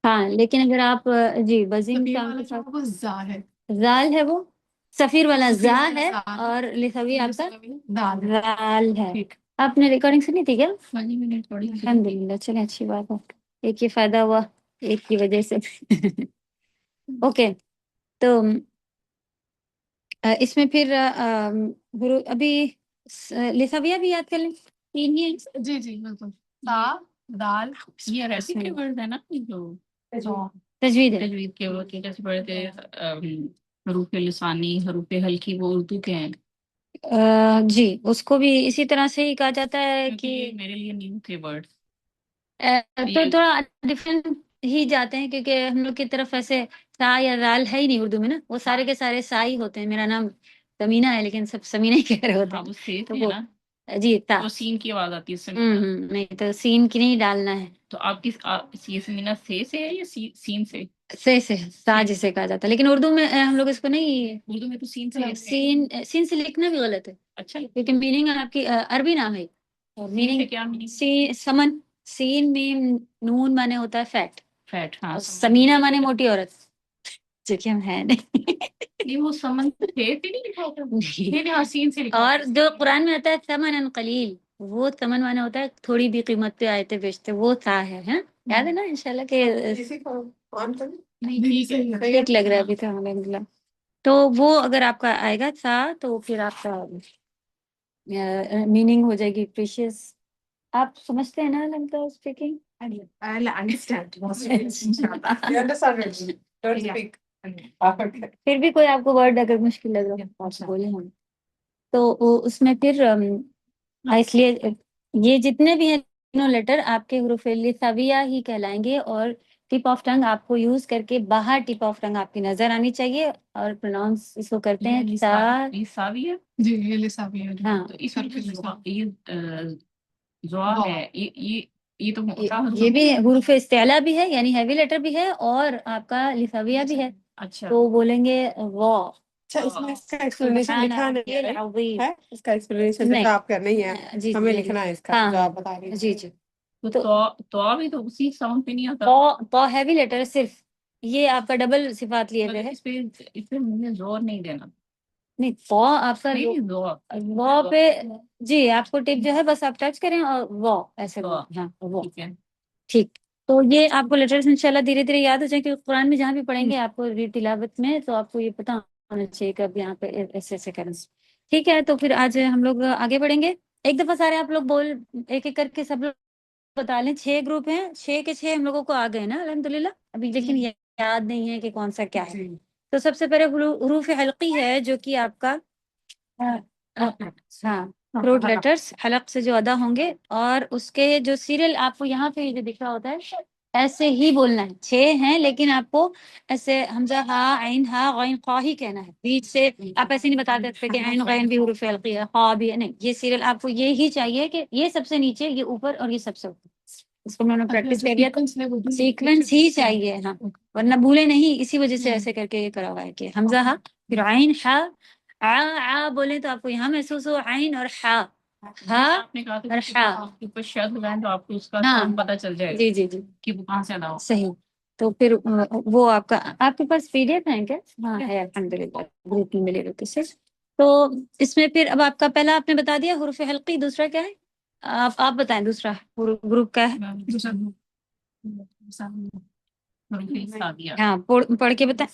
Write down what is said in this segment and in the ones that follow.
ہاں لیکن اگر آپ جی بزنگ سفیر کام والا کے جو ساتھ ہے وہ زا ہے، زال ہے، وہ سفیر والا سفیر زا والا ہے، زا ہے، اور لسوی آپ کا دال ہے. زال ہے. ٹھیک. آپ نے ریکارڈنگ سنی تھی کیا؟ ہاں جی، میں نے تھوڑی سی. الحمد للہ، چلیں اچھی بات ہے، ایک یہ فائدہ ہوا ایک کی وجہ سے. اوکے، تو اس میں پھر ابھی لسویہ بھی یاد کر لیں، تین ہی ہیں. جی جی بالکل. تا دال یہ ریسیپی بسم کے اللہ. ورڈ ہے نا جو تجوید ہے. تجوید کے ورڈ کے جیسے پڑھتے حروف لسانی، حروف ہلکی، وہ اردو کے ہیں. جی اس کو بھی اسی طرح سے ہی کہا جاتا ہے کیونکہ کہ یہ میرے لیے نیو تھے ورڈ. تو تھوڑا ڈفرینٹ ہی جاتے ہیں، کیونکہ ہم لوگ کی طرف ایسے سا یا رال ہے ہی نہیں اردو میں نا، وہ سارے کے سارے سا ہی ہوتے ہیں. میرا نام سمینہ ہے لیکن سب سمینہ ہی کہہ رہے ہوتے ہاں وہ ہیں، سے تو ہے وہ نا، جی تا. وہ سین کی آواز آتی ہے اس سے. نہیں تو سین کی نہیں ڈالنا ہے، تو آپ کی یہ سمینا سے ہے یا سین سے؟ سے سا جسے کہا جاتا ہے، لیکن اردو میں ہم لوگ اس کو نہیں، اردو میں تو سین سے سین سے لکھنا بھی غلط ہے. اچھا، کیونکہ میننگ آپ کی عربی نام ہے، میننگ کیا میننگ؟ سمن، سین میم نون مانے ہوتا ہے فیٹ، فیٹ. ہاں اور سمینہ مانے موٹی عورت، جو کہ ہم ہیں نہیں. نہیں وہ سمن تھے نہیں لکھا ہوتا. نہیں ہاں سین سے لکھا. اور جو قرآن میں آتا ہے ثمن قلیل، وہ ثمن مانا ہوتا ہے تھوڑی بھی قیمت پہ آیتیں بیچتے، وہ تھا ہے. ہاں یاد ہے نا انشاءاللہ کہ ٹھیک لگ رہا ہے ابھی تو الحمد للہ. تو وہ اگر آپ کا آئے گا تھا تو پھر آپ کا میننگ ہو جائے گی پریشیس. آپ سمجھتے ہیں نا الحمد للہ اسپیکنگ؟ پھر بھی کوئی آپ کو ورڈ اگر مشکل لگ رہا ہے آپ بولیں ہم تو اس میں پھر اس لیے یہ جتنے بھی ہیں تینوں لیٹر آپ کے حروف لساویہ ہی کہلائیں گے، اور ٹپ آف ٹنگ آپ کو یوز کر کے باہر ٹپ آف ٹنگ آپ کی نظر آنی چاہیے، اور پروناؤنس اس کو کرتے ہیں لساویہ. جی یہ لساویہ. ہاں تو اس میں زوا ہے، یہ تو یہ بھی حروف استعلا بھی ہے، یعنی ہیوی لیٹر بھی ہے، اور آپ کا لساویہ بھی ہے. اچھا تو بولیں گے وا. اچھا اس میں اس کا ایکسپلینیشن لکھا نہیں ہے، اس کا ایکسپلینیشن نہیں جیسا آپ کر رہی ہیں جی ہمیں لکھنا ہے اس کا جو آپ بتا رہی ہیں. جی جی. تو بھی تو اسی ساؤنڈ پہ نہیں آتا. پا ہیوی لیٹر صرف یہ آپ کا ڈبل صفات لیے ہوئے ہے. اس پہ مجھے زور نہیں دینا. نہیں پا آپ کا وا پہ جی آپ کو ٹپ جو ہے بس آپ ٹچ کریں اور وا ایسے. ہاں وہ ٹھیک. تو یہ آپ کو لیٹرز انشاءاللہ دھیرے دھیرے یاد ہو جائیں، کہ قرآن میں جہاں بھی پڑھیں گے آپ کو تلاوت میں، تو آپ کو یہ پتہ ہونا چاہیے کہ اب یہاں پہ ایسے ایسے کریں. ٹھیک ہے، تو پھر آج ہم لوگ آگے بڑھیں گے. ایک دفعہ سارے آپ لوگ بول ایک ایک کر کے سب لوگ بتا لیں. 6 گروپ ہیں، 6 کے 6 ہم لوگوں کو آ گئے نا الحمدللہ ابھی، لیکن یاد نہیں ہے کہ کون سا کیا ہے. تو سب سے پہلے حروف حلقی ہے، جو کہ آپ کا ہاں روٹ لیٹرز حلق سے جو ادا ہوں گے، اور اس کے جو سیریل آپ کو یہاں پہ جو دکھ رہا ہوتا ہے ایسے ہی بولنا ہے. 6 ہیں لیکن آپ کو ایسے حمزہ ہا عین ہا غین قا ہی کہنا ہے، بیچ سے آپ ایسے نہیں بتا سکتے کہ عین غین بھی حروف حلقی ہے، قا بھی ہے، نہیں. یہ سیریل آپ کو یہ ہی چاہیے کہ یہ سب سے نیچے، یہ اوپر، اور یہ سب سے اوپر. اس کو میں نے پریکٹس کر لیا تھا، سیکوینس ہی چاہیے. ہاں ورنہ بھولے نہیں، اسی وجہ سے ایسے کر کے یہ کرا ہوا ہے کہ حمزہ ہا پھر عین ہا آ بولیں تو آپ کو یہاں محسوس ہو عین اور ہا، ہا اور ہا. تو آپ کو اس کا ہاں پتہ چل جائے گا جی جی جی کہ وہ کہاں سے ادا ہو. صحیح. تو پھر وہ آپ کا، آپ کے پاس پی ڈی ایف ہے کیا؟ ہاں ہے الحمدللہ، گروپ میں ملے رہتے سے. تو اس میں پھر اب آپ کا پہلا آپ نے بتا دیا حروف حلقی، دوسرا کیا ہے آپ بتائیں دوسرا گروپ کیا ہے؟ ہاں پڑھ کے بتائیں.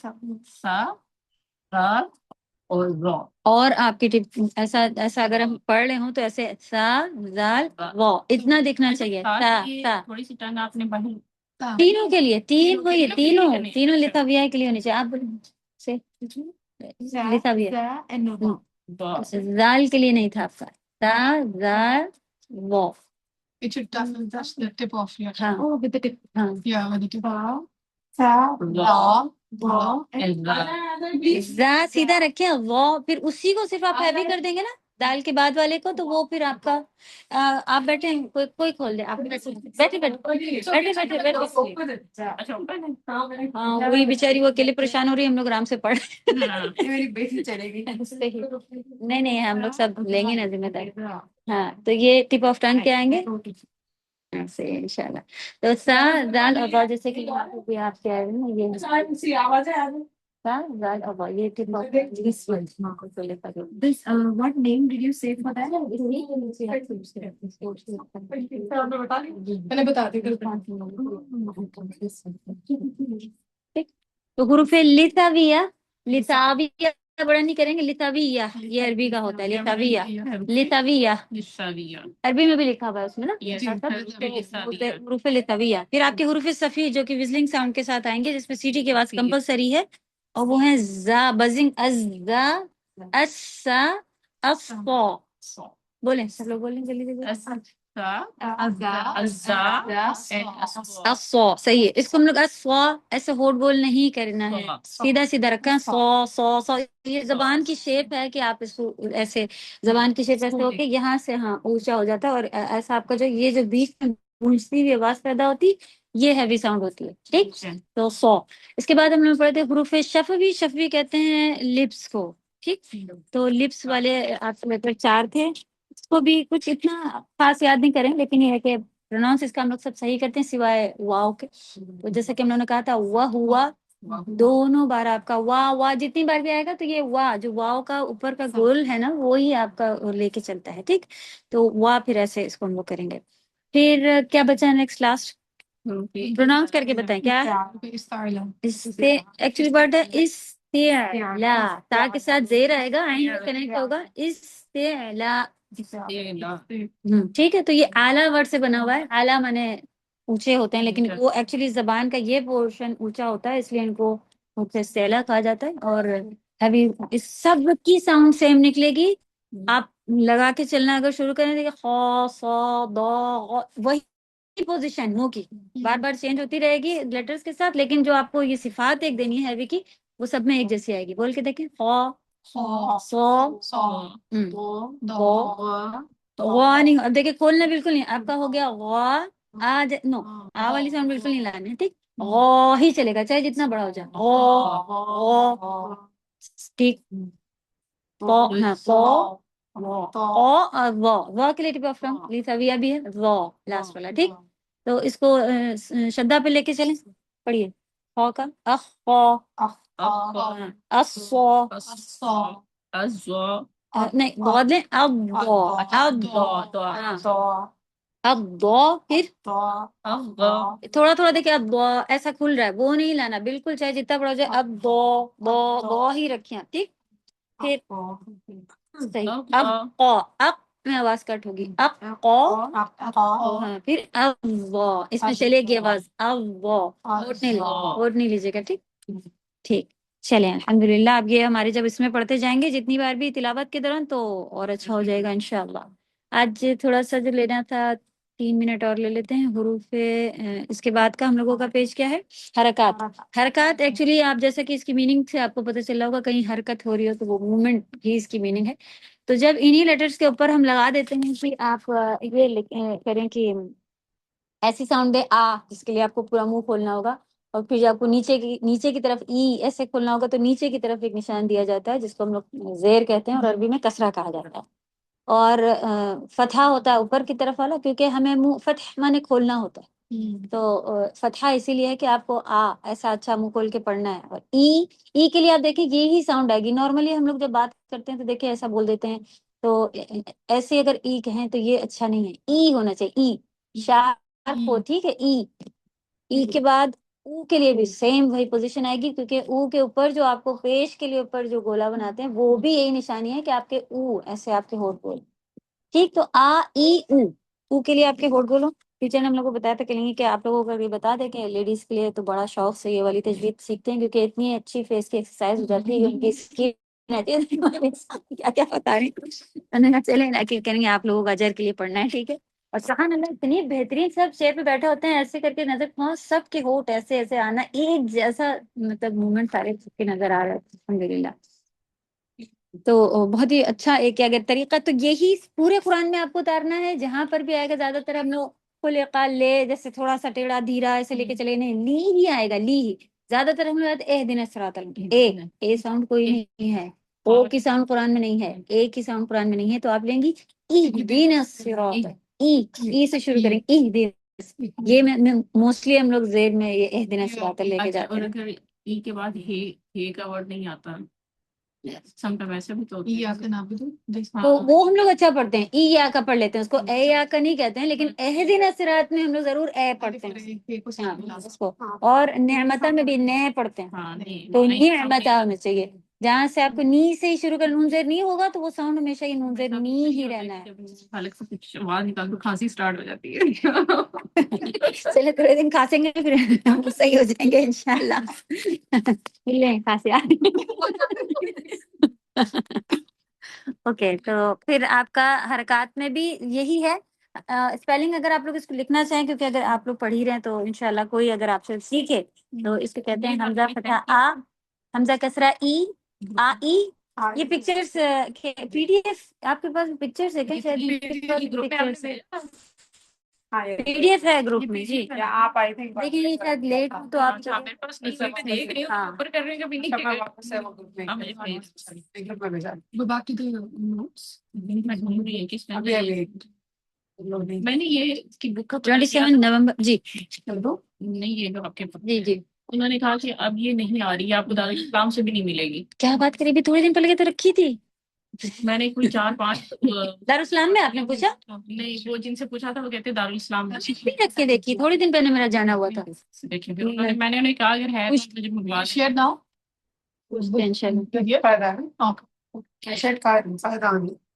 سا را اور را. اور آپ کی ایسا اگر ہم پڑھ رہے ہوں تو ایسے سا زال وا اتنا دکھنا چاہیے. سا تھوڑی سی ٹنگ آپ نے بڑھی تینوں کے لیے، تینوں لساویہ کے لیے ہونی چاہیے. آپ سے لساویہ زال کے لیے نہیں تھا آپ کا. سا زال وا. It should touch the tip of your ہاں with the tip. ہاں Yeah, with the tip. Sa, ra, wa, and ra. زا سیدھا رکھیں، وا پھر اسی کو صرف آپ ہیوی کر دیں گے نا دال کے بعد والے کو، تو وہ پھر آپ کا آپ بیٹھے کوئی کھول دے، آپ بیٹھے ہاں وہی بیچاری وہ اکیلے پریشان ہو رہی ہے، ہم لوگ آرام سے پڑھ میری بیٹی چلے گی. نہیں ہم لوگ سب لیں گے نا ذمہ داری. ہاں تو یہ ٹپ آف ٹنگ کے آئیں گے. سے انشاءاللہ. تو سا دال اور با جیسے کہ یہاں پہ بھی آپ کے آئے نا یہ سا دال اور با یہ tip of this one. This, what name did you say for that? میں نے بتا دی. ٹھیک. تو حروف لثویہ لثاویہ بڑا نہیں کریں گے. لثویہ یہ عربی کا ہوتا ہے. لثویہ لثویہ لثویہ. عربی میں بھی لکھا ہوا ہے اس میں نا. Yes, حروف لثویہ. پھر آپ کے حروف صفی جو کہ وزلنگ ساؤنڈ کے ساتھ آئیں گے جس میں سیٹی کی آواز کمپلسری ہے اور وہ ہیں زا بزنگ ازا اسا اصفا. بولیں سب لوگ بولیں جلدی جلدی. اصفا صحیح ہے. اس کو ہم لوگ اصفا ایسے ہولڈ بول نہیں کرنا ہے. سیدھا سیدھا رکھا. سو یہ زبان کی شیپ ہے کہ آپ اس کو ایسے زبان کی شیپ ایسے ہو کے یہاں سے ہاں اونچا ہو جاتا ہے اور ایسا آپ کا جو یہ جو بیچ میں گونجتی ہوئی آواز پیدا ہوتی یہ ہیوی ساؤنڈ ہوتی ہے. ٹھیک. تو سو. اس کے بعد ہم لوگ پڑھتے ہیں حروف شفوی. شفوی کہتے ہیں لپس کو. ٹھیک. تو لپس والے آپ کے لیٹر 4 تھے. اس کو بھی کچھ اتنا خاص یاد نہیں کریں لیکن یہ ہے کہ پروناؤنس اس کا ہم لوگ سب صحیح کرتے ہیں سوائے واو کے. تو جیسے کہ ہم لوگوں نے کہا تھا وہ ہوا دونوں بار آپ کا وا جتنی بار بھی آئے گا تو یہ وا جو واو کا اوپر کا گول ہے نا وہی آپ کا لے کے چلتا ہے. ٹھیک. تو وا پھر ایسے اس کو ہم لوگ کریں گے. پھر کیا بچا نیکسٹ لاسٹ پروناؤنس کر کے بتائیں کیا ایکچولی ورڈ ہے استعلا. تا کے ساتھ زیر آئے گا عین کنیکٹ ہوگا. استعلا. ٹھیک ہے. تو یہ اعلیٰ ورڈ سے بنا ہوا ہے. اعلیٰ مانے اونچے ہوتے ہیں لیکن وہ ایکچولی زبان کا یہ پورشن اونچا ہوتا ہے اس لیے ان کو استعلا کہا جاتا ہے. اور ابھی اس سب کی ساؤنڈ سیم نکلے گی. آپ لگا کے چلنا اگر شروع کریں تو خا صا ضا وہی پوزیشن منہ کی بار بار چینج ہوتی رہے گی لیٹرز کے ساتھ لیکن جو آپ کو یہ صفات ایک دینی ہے ہیوی کی وہ سب میں ایک جیسی آئے گی. بول کے دیکھیں. خا صا غا نہیں. اب دیکھیں کھولنا بالکل نہیں. آپ کا ہو گیا غا نو آ والی ساؤنڈ بالکل نہیں لانے. ٹھیک. غا ہی چلے گا چاہے جتنا بڑا ہو جائے. غا. ٹھیک. وا کے لیے ٹپ آف ٹنگ لثویہ بھی ہے. وا لاسٹ والا. ٹھیک. تو اس کو شدہ پہ لے کے چلیں. پڑھیے. خا کا اخا نہیں بہت لیں. اب پھر تھوڑا تھوڑا دیکھیں. اب ایسا کھل رہا ہے وہ نہیں لانا بالکل چاہے جتنا بڑا ہو جائے. اب دو ہی رکھیں. ٹھیک. پھر صحیح. اب اق میں آواز کٹ ہوگی. اق پھر اب اس میں چلے گی آواز. اب ووٹ نہیں لیجیے گا. ٹھیک. ٹھیک. چلیں الحمدللہ. اب یہ ہمارے جب اس میں پڑھتے جائیں گے جتنی بار بھی تلاوت کے دوران تو اور اچھا ہو جائے گا انشاءاللہ. آج تھوڑا سا جو لینا تھا 3 منٹ اور لے لیتے ہیں. حروف اس کے بعد کا ہم لوگوں کا پیج کیا ہے؟ حرکات. حرکات ایکچولی آپ جیسا کہ اس کی میننگ سے آپ کو پتہ چلا ہوگا کہیں حرکت ہو رہی ہو تو وہ موومنٹ ہی اس کی میننگ ہے. تو جب انہی لیٹرز کے اوپر ہم لگا دیتے ہیں کہ آپ یہ کریں کہ ایسی ساؤنڈ دے آ جس کے لیے آپ کو پورا منہ کھولنا ہوگا اور پھر جب آپ کو نیچے کی طرف ای ایسے کھولنا ہوگا تو نیچے کی طرف ایک نشان دیا جاتا ہے جس کو ہم لوگ زیر کہتے ہیں اور عربی میں کسرہ کہا جاتا ہے. اور فتحہ ہوتا ہے اوپر کی طرف والا کیونکہ ہمیں منہ فتح مانے کھولنا ہوتا ہے. تو فتحہ اسی لیے ہے کہ آپ کو ایسا اچھا منہ کھول کے پڑھنا ہے. اور ای کے لیے آپ دیکھیں یہی ساؤنڈ آئے گی. نارملی ہم لوگ جب بات کرتے ہیں تو دیکھیں ایسا بول دیتے ہیں تو ایسے اگر ای کہیں تو یہ اچھا نہیں ہے. ای ہونا چاہیے. ای شارپ ہو. ٹھیک ہے. ای کے بعد او کے لیے بھی سیم وہی پوزیشن آئے گی کیونکہ او کے اوپر جو آپ کو پیش کے لیے اوپر جو گولا بناتے ہیں وہ بھی یہی نشانی ہے کہ آپ کے او ایسے آپ کے ہونٹ بول. ٹھیک. تو او کے لیے آپ کے ہونٹ بولو. ٹیچر نے ہم لوگ کو بتایا تھا کہ آپ لوگوں کو بھی بتا دیں کہ لیڈیز کے لیے تو بڑا شوق سے یہ والی تجوید سیکھتے ہیں کیونکہ اتنی اچھی فیس کی ایکسرسائز ہو جاتی ہے ان کی اسکن کیا کیا بتا رہی چلیں کہیں گے آپ لوگوں کو اجر کے لیے پڑھنا ہے. ٹھیک ہے. اور سبحان اللہ اتنی بہترین سب چیئر پہ بیٹھے ہوتے ہیں ایسے کر کے نظر سب کے ہونٹ ایسے ایسے آنا ایک جیسا مطلب موومنٹ سارے کے نظر آ رہا ہے الحمدللہ. تو بہت ہی اچھا ایک اگر طریقہ تو یہی پورے قرآن میں آپ کو اتارنا ہے. جہاں پر بھی آئے گا زیادہ تر ہم لوگ خلق لے جیسے تھوڑا سا ٹیڑھا دھیرا ایسے لے کے چلے نہیں لی ہی آئے گا. لی ہی زیادہ تر ہم لوگ اہدنا الصراط اے ساؤنڈ کوئی نہیں ہے. او کی ساؤنڈ قرآن میں نہیں ہے. اے کی ساؤنڈ قرآن میں نہیں ہے. تو آپ لیں گی اہدنا الصراط. ای سے شروع کریں. یہ میں موسٹلی ہم لوگ زیر میں یہ اہدنا صراط لے کے اچھا، جاتے اور ہیں. اگر ای کے بعد ہے کا ورڈ نہیں آتا سم ٹائم ایسے بھی تو ہوتا ہے. تو وہ ہم لوگ اچھا پڑھتے ہیں، ای یا کا پڑھ لیتے ہیں، اس کو اے یا کا نہیں کہتے ہیں، لیکن اہدنا صراط میں ہم لوگ ضرور اے پڑھتے ہیں. ہاں اس کو، اور نعمتہ میں بھی نے پڑھتے ہیں. ہاں نہیں تو نعمتہ ہونا چاہیے، جہاں سے آپ کو نی سے ہی شروع کر، نون زیر نہیں ہوگا تو وہ ساؤنڈ ہمیشہ ہی نون زیر نی ہی رہنا ہے. خالق سے کچھ آواز نکال تو کھانسی اسٹارٹ ہو جاتی ہے. چلے تھوڑے دن کھانسیں گے پھر ہم صحیح ہو جائیں گے انشاءاللہ. مل لیں کھانسی. اوکے، تو پھر آپ کا حرکات میں بھی یہی ہے. اسپیلنگ اگر آپ لوگ اس کو لکھنا چاہیں، کیونکہ اگر آپ لوگ پڑھ ہی رہے ہیں تو انشاءاللہ کوئی اگر آپ سے سیکھے تو اس کو کہتے ہیں حمزہ فتح آ، حمزہ کسرہ ای، آ ای. یہ پکچرز پی ڈی ایف آپ کے پاس پکچرز ہے کیا؟ شاید پی ڈی ایف ہے گروپ میں. جی آپ آئی تھنک دیکھیں یہ شاید لیٹ تو آپ میرے پاس نہیں ہے، میں دیکھ رہی ہوں ہاں اوپر کر رہی ہوں کبھی نہیں میں نے یہ اس کی بک کا 27 نومبر. جی نہیں یہ جو آپ کے جی جی انہوں نے کہا کہ اب یہ نہیں آ رہی ہے، آپ کو دارالاسلام سے بھی نہیں ملے گی. کیا بات کری، ابھی تھوڑے دن پہلے تو رکھی تھی میں نے کوئی 4-5 دارالاسلام میں. آپ نے پوچھا؟ نہیں، وہ جن سے پوچھا تھا وہ کہتے دارالاسلام میں. بھی رکھ کے دیکھی، تھوڑے دن پہلے میرا جانا ہوا تھا. دیکھیں پھر میں نے انہیں کہا اگر ہے تو مجھے منگوا شیئر ناؤ ٹینشن. فائدہ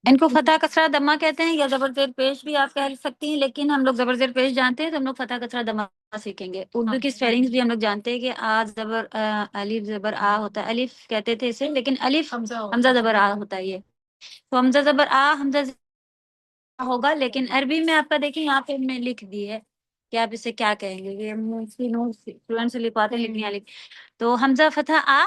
ان کو فتح کسرہ دمہ کہتے ہیں، یا زبر زیر پیش بھی آپ کہہ سکتی ہیں، لیکن ہم لوگ زبر زیر پیش جانتے ہیں تو ہم لوگ فتح کسرہ دمہ سیکھیں گے. اردو کی اسپیلنگز بھی ہم لوگ جانتے ہیں کہ آ زبر الف زبر آ ہوتا ہے، الف کہتے تھے اسے، لیکن الف حمزہ زبر آ ہوتا ہے. یہ تو حمزہ زبر آ حمزہ ہوگا، لیکن عربی میں آپ کا دیکھیں یہاں پہ میں لکھ دی ہے کہ آپ اسے کیا کہیں گے. یہ فلوئنٹ سے لکھواتے ہیں لیکن یہاں لکھ. تو حمزہ فتح آ،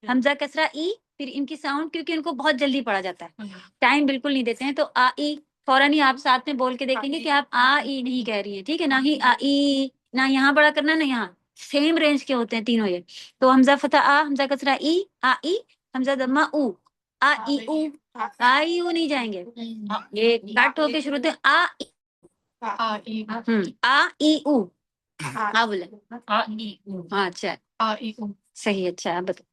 حمزہ کسرہ ای، پھر ان کی ساؤنڈ کیونکہ ان کو بہت جلدی پڑا جاتا ہے، ٹائم بالکل نہیں دیتے ہیں، تو آ ای فوراً ہی آپ ساتھ میں بول کے دیکھیں گے کہ آپ آ ای نہیں کہہ رہی ہیں. ٹھیک ہے، نہ ہی آ ای، نہ یہاں بڑا کرنا نہ یہاں، سیم رینج کے ہوتے ہیں تینوں یہ. تو حمزہ فتح آ، حمزہ کسرہ ای، آ ای، حمزہ دمہ او، آ ای او. آ ای او نہیں جائیں گے، یہ کٹ ہو کے شروع ہوتے ہیں آ ای. آ ای او. ہاں بولے ہاں اچھا صحیح. اچھا بتا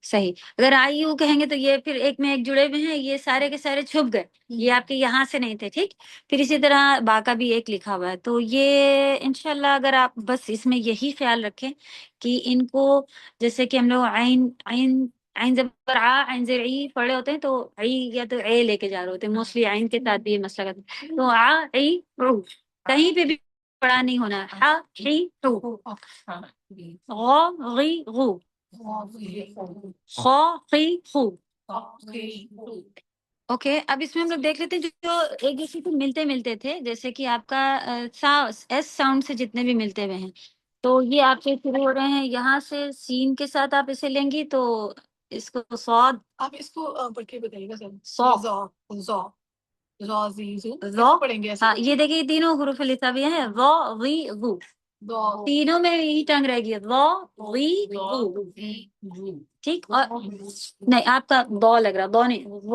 صحیح. اگر آئی یو کہیں گے تو یہ پھر ایک میں ایک جڑے ہوئے ہیں، یہ سارے کے سارے چھپ گئے، یہ آپ کے یہاں سے نہیں تھے. ٹھیک، پھر اسی طرح با کا بھی ایک لکھا ہوا ہے. تو یہ انشاءاللہ اگر آپ بس اس میں یہی خیال رکھیں کہ ان کو، جیسے کہ ہم لوگ عین عین عین زبر آ عین زیر ای پڑھے ہوتے ہیں تو ای یا تو اے لے کے جا رہے ہوتے ہیں، موسٹلی عین کے ساتھ بھی یہ مسئلہ کرتے ہیں. تو آ ای رو کہیں پہ بھی بڑا نہیں ہونا. ہا ای رو، غ غی غو، خو قی خو. اوکے، اب اس میں ہم لوگ دیکھ لیتے ہیں جو ایک دوسرے سے ملتے ملتے تھے، جیسے کہ آپ کا ایس ساؤنڈ سے جتنے بھی ملتے ہوئے ہیں. تو یہ آپ سے شروع ہو رہے ہیں یہاں سے سین کے ساتھ، آپ اسے لیں گی تو اس کو صاد. آپ اس کو پڑھ کے بتائیے گا صو زو پڑھیں گے. ہاں یہ دیکھیے تینوں حروف لسابیہ ہیں، غ غی غو، تینوں میں یہی ٹنگ رہے گی، غ غی غو. ٹھیک، اور نہیں آپ کا دو لگ رہا، دو نہیں، غ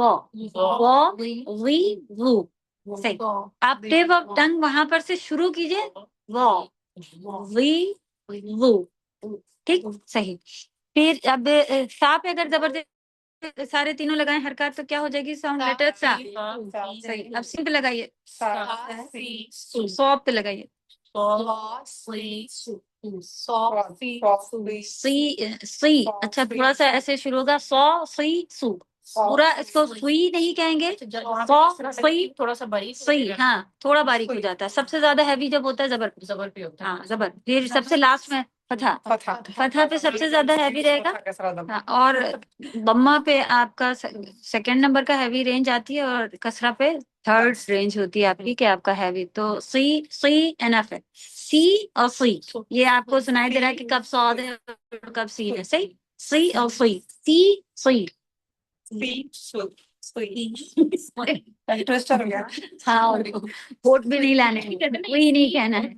غی غو. صحیح. آپ ٹیپ آف ٹنگ وہاں پر سے شروع کیجئے، غ غی غو. ٹھیک صحیح. پھر اب سا پہ اگر زبردست سارے تینوں لگائیں حرکات تو کیا ہو جائے گی ساؤنڈ لیٹر سا. صحیح. اب سین پہ لگائیے، سوپ پہ لگائیے، سی. اچھا تھوڑا سا ایسے شروع ہوگا، سو سی سو. پورا اس کو سوئی نہیں کہیں گے، سو سی تھوڑا سا باریک سی. ہاں تھوڑا باریک ہو جاتا ہے، سب سے زیادہ ہیوی جب ہوتا ہے زبر پہ ہوتا ہے. ہاں زبر. پھر سب سے لاسٹ میں فتح، فتح پہ سب سے زیادہ ہیوی رہے گا. ہاں، اور ضمہ پہ آپ کا سیکنڈ نمبر کا ہیوی رینج آتی ہے، اور کسرہ پہ تھرڈ رینج ہوتی ہے آپ کی کہ آپ کا ہیوی. تو سی سی انف ہے، سی اور سی. یہ آپ کو سنائی دے رہا ہے کہ کب صاد ہے اور کب سی ہے. صحیح، سی اور سی، سی سی. ہاں ووٹ بھی نہیں لانے، وہی نہیں کہنا ہے.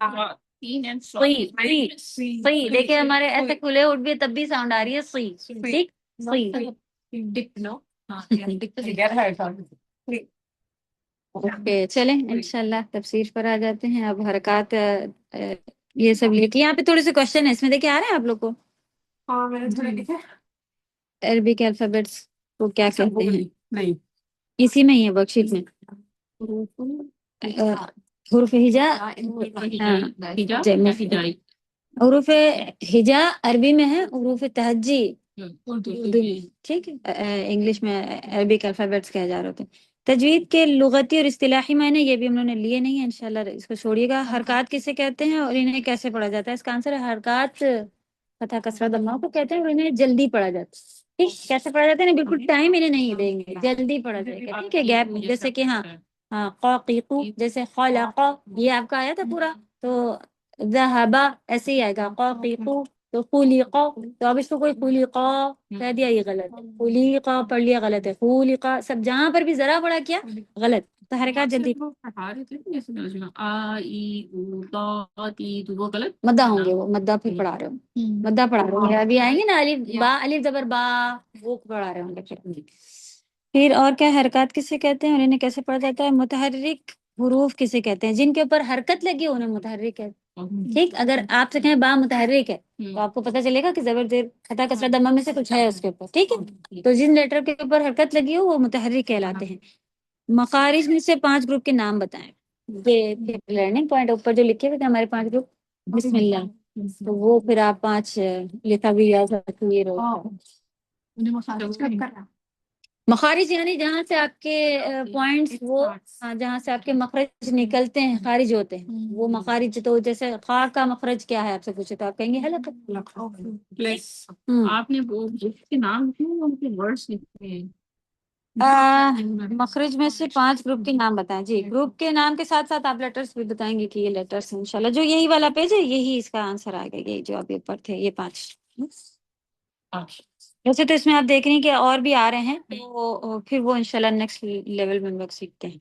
صحیح. دیکھیں ہمارے ایسے کھلے اٹھ بھی تب بھی ساؤنڈ آ رہی ہے سی. ٹھیک صحیح. اوکے چلیں انشاءاللہ تفسیر پر آ جاتے ہیں. اب حرکات یہ سب لکھی. یہاں پہ تھوڑے سے کوشچن ہے، اس میں دیکھیں آ رہے ہیں آپ لوگ کو؟ ہاں میں نے تھوڑا لکھا. عربک الفابیٹس کو کیا کہتے ہیں؟ نہیں اسی میں ہی ہے ورک شیٹ میں. حروف ہجا. حروف ہجا عربی میں ہے، حروف تہجی اردو میں. ٹھیک ہے، انگلش میں عربک الفابیٹس کہے جا رہے ہوتے ہیں. تجوید کے لغتی اور اصطلاحی معنی یہ بھی ہم نے لیے نہیں ہیں انشاءاللہ، اس کو چھوڑیے گا. حرکات کسے کہتے ہیں اور انہیں کیسے پڑھا جاتا ہے؟ اس کا آنسر ہے حرکات فتح کسرہ ضمہ کو کہتے ہیں اور انہیں جلدی پڑھا جاتا ہے. ٹھیک، کیسے پڑھا جاتا ہے؟ بالکل ٹائم انہیں نہیں دیں گے، جلدی پڑھا جائے گا. ٹھیک ہے، گیپ جیسے کہ ہاں قاقیقو، جیسے خلق یہ آپ کا آیا تھا پورا، تو ذہبا ایسے ہی آئے گا. قاقیقو تو خلقا، تو اب اس کو کوئی خلقا کہہ دیا یہ غلط ہے، خلقا پڑھ لیا غلط ہے، خلقا سب جہاں پر بھی ذرا بڑا کیا غلط. تو حرکات جلدی مدہ ہوں گے، وہ مدہ پھر پڑھا رہے ہوں، مدہ پڑھا رہے ہوں گے. ابھی آئیں گے نا الف با، الف زبر با، وہ پڑھا رہے ہوں گے. پھر اور کیا حرکات کسے کہتے ہیں اور انہیں کیسے پڑھا جاتا ہے؟ متحرک حروف کسے کہتے ہیں؟ جن کے اوپر حرکت لگی انہیں متحرک ہے. ٹھیک، اگر آپ سے کہیں با متحرک ہے تو آپ کو پتہ چلے گا کہ زبر زیر فتح کسرہ ضمہ میں سے کچھ ہے اس کے اوپر. ٹھیک ہے، تو جن لیٹر کے اوپر حرکت لگی ہو وہ متحرک کہلاتے ہیں. مخارج میں سے 5 گروپ کے نام بتائیں. یہ لرننگ پوائنٹ اوپر جو لکھے ہوئے تھے ہمارے 5 گروپ، بسم اللہ، تو وہ پھر آپ 5 لکھا بھی یاد رکھیے. مخارج یعنی جہاں سے آپ کے پوائنٹس وہ جہاں سے آپ کے مخرج نکلتے ہیں، خارج ہوتے ہیں، وہ مخارج. تو جیسے خا کا مخرج کیا ہے آپ سے پوچھے تو آپ کہیں گے حلق. آپ نے وہ کے نام لکھے ہیں، ان کے ورڈز لکھے ہیں. مخرج میں سے 5 گروپ کے نام بتائیں. جی، گروپ کے نام کے ساتھ ساتھ آپ لیٹرز بھی بتائیں گے کہ یہ لیٹرز ہیں انشاءاللہ. جو یہی والا پیج ہے یہی اس کا آنسر آئے گا، یہی جو ابھی اوپر تھے یہ 5. ویسے تو اس میں آپ دیکھ رہی ہیں کہ اور بھی آ رہے ہیں، تو پھر وہ انشاءاللہ نیکسٹ لیول میں ہم لوگ سیکھتے ہیں.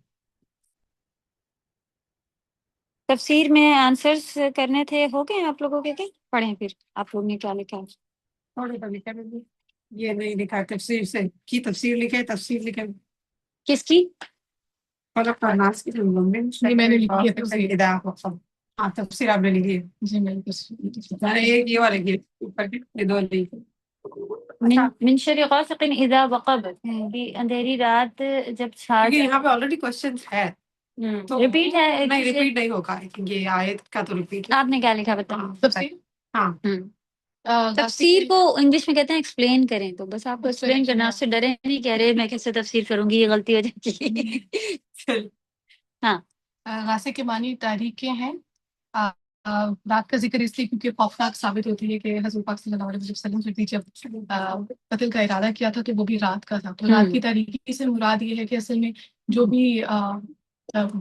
تفسیر میں آنسرز کرنے تھے، ہو گئے آپ لوگوں کے؟ پڑھیں پھر آپ لوگ نے کیا لکھا. تھوڑے تو لکھا بھی یہ نہیں لکھا. تفسیر سے کی تفسیر لکھے، تفسیر لکھے کس کی؟ فلق اور ناس کی. میں نے لکھی ہے تفسیر ادا. ہاں تفسیر آپ نے لکھی ہے. جی میں نے میں نے ایک یہ والا لکھی ہے اوپر کی، یہ 2 لکھی. من شر غاسق اذا وقب، کہ اندھیری رات جب چھا کیونکہ یہاں پہ آلریڈی کوشچن ہے تو ریپیٹ ہے. نہیں، ریپیٹ نہیں ہوگا. یہ آیت کا تو ریپیٹ. آپ نے کیا لکھا بتاؤ؟ تفسیر. ہاں تفسیر کو انگلش میں کہتے ہیں ایکسپلین کریں، تو بس آپ کو ایکسپلین کرنا، اس سے ڈرے نہیں کہہ رہے میں کیسے تفسیر کروں گی، یہ غلطی ہو جاتی ہے. ہاں، غاسق کے معنی تاریخ کے ہیں. رات کا ذکر اس لیے کیونکہ خوفناک ثابت ہوتی ہے کہ حضور پاک صلی اللہ علیہ وسلم سے جب قتل کا ارادہ کیا تھا تو وہ بھی رات کا تھا. تو رات کی تاریکی سے مراد یہ ہے کہ اصل میں جو بھی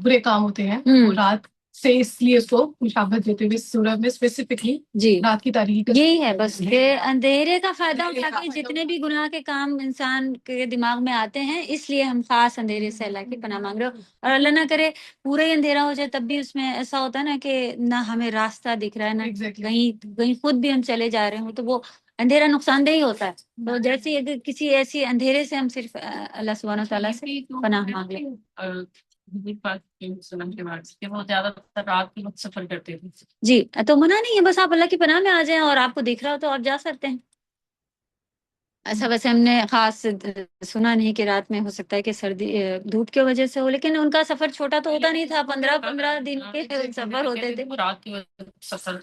برے کام ہوتے ہیں وہ رات سے، اس لیے اس کو مشابہت دیتے ہوئے سورہ میں اسپیسیفکلی جی رات کی تاریخی یہی ہے بس کہ اندھیرے کا فائدہ اٹھا کے جتنے بھی گناہ کے کام انسان کے دماغ میں آتے ہیں، اس لیے ہم خاص اندھیرے سے اللہ کی پناہ مانگ رہے ہو. اور اللہ نہ کرے پورا ہی اندھیرا ہو جائے، تب بھی اس میں ایسا ہوتا ہے نا کہ نہ ہمیں راستہ دکھ رہا ہے، نہ کہیں خود بھی ہم چلے جا رہے ہوں، تو وہ اندھیرا نقصان دہ ہی ہوتا ہے. تو جیسے اگر کسی ایسی اندھیرے سے ہم صرف اللہ سبحانہ تعالیٰ سے پناہ مانگ لیں. کہ وہ زیادہ تر رات کے وقت سفر کرتے تھے. جی تو منع نہیں ہے، بس آپ اللہ کی پناہ میں آ جائیں اور آپ کو دکھ رہا ہو تو آپ جا سکتے ہیں. ایسا ویسے ہم نے خاص سنا نہیں کہ رات میں ہو سکتا ہے کہ سردی دھوپ کی وجہ سے ہو، لیکن ان کا سفر چھوٹا تو ہوتا نہیں تھا، 15 دن کے سفر ہوتے تھے. رات کے سفر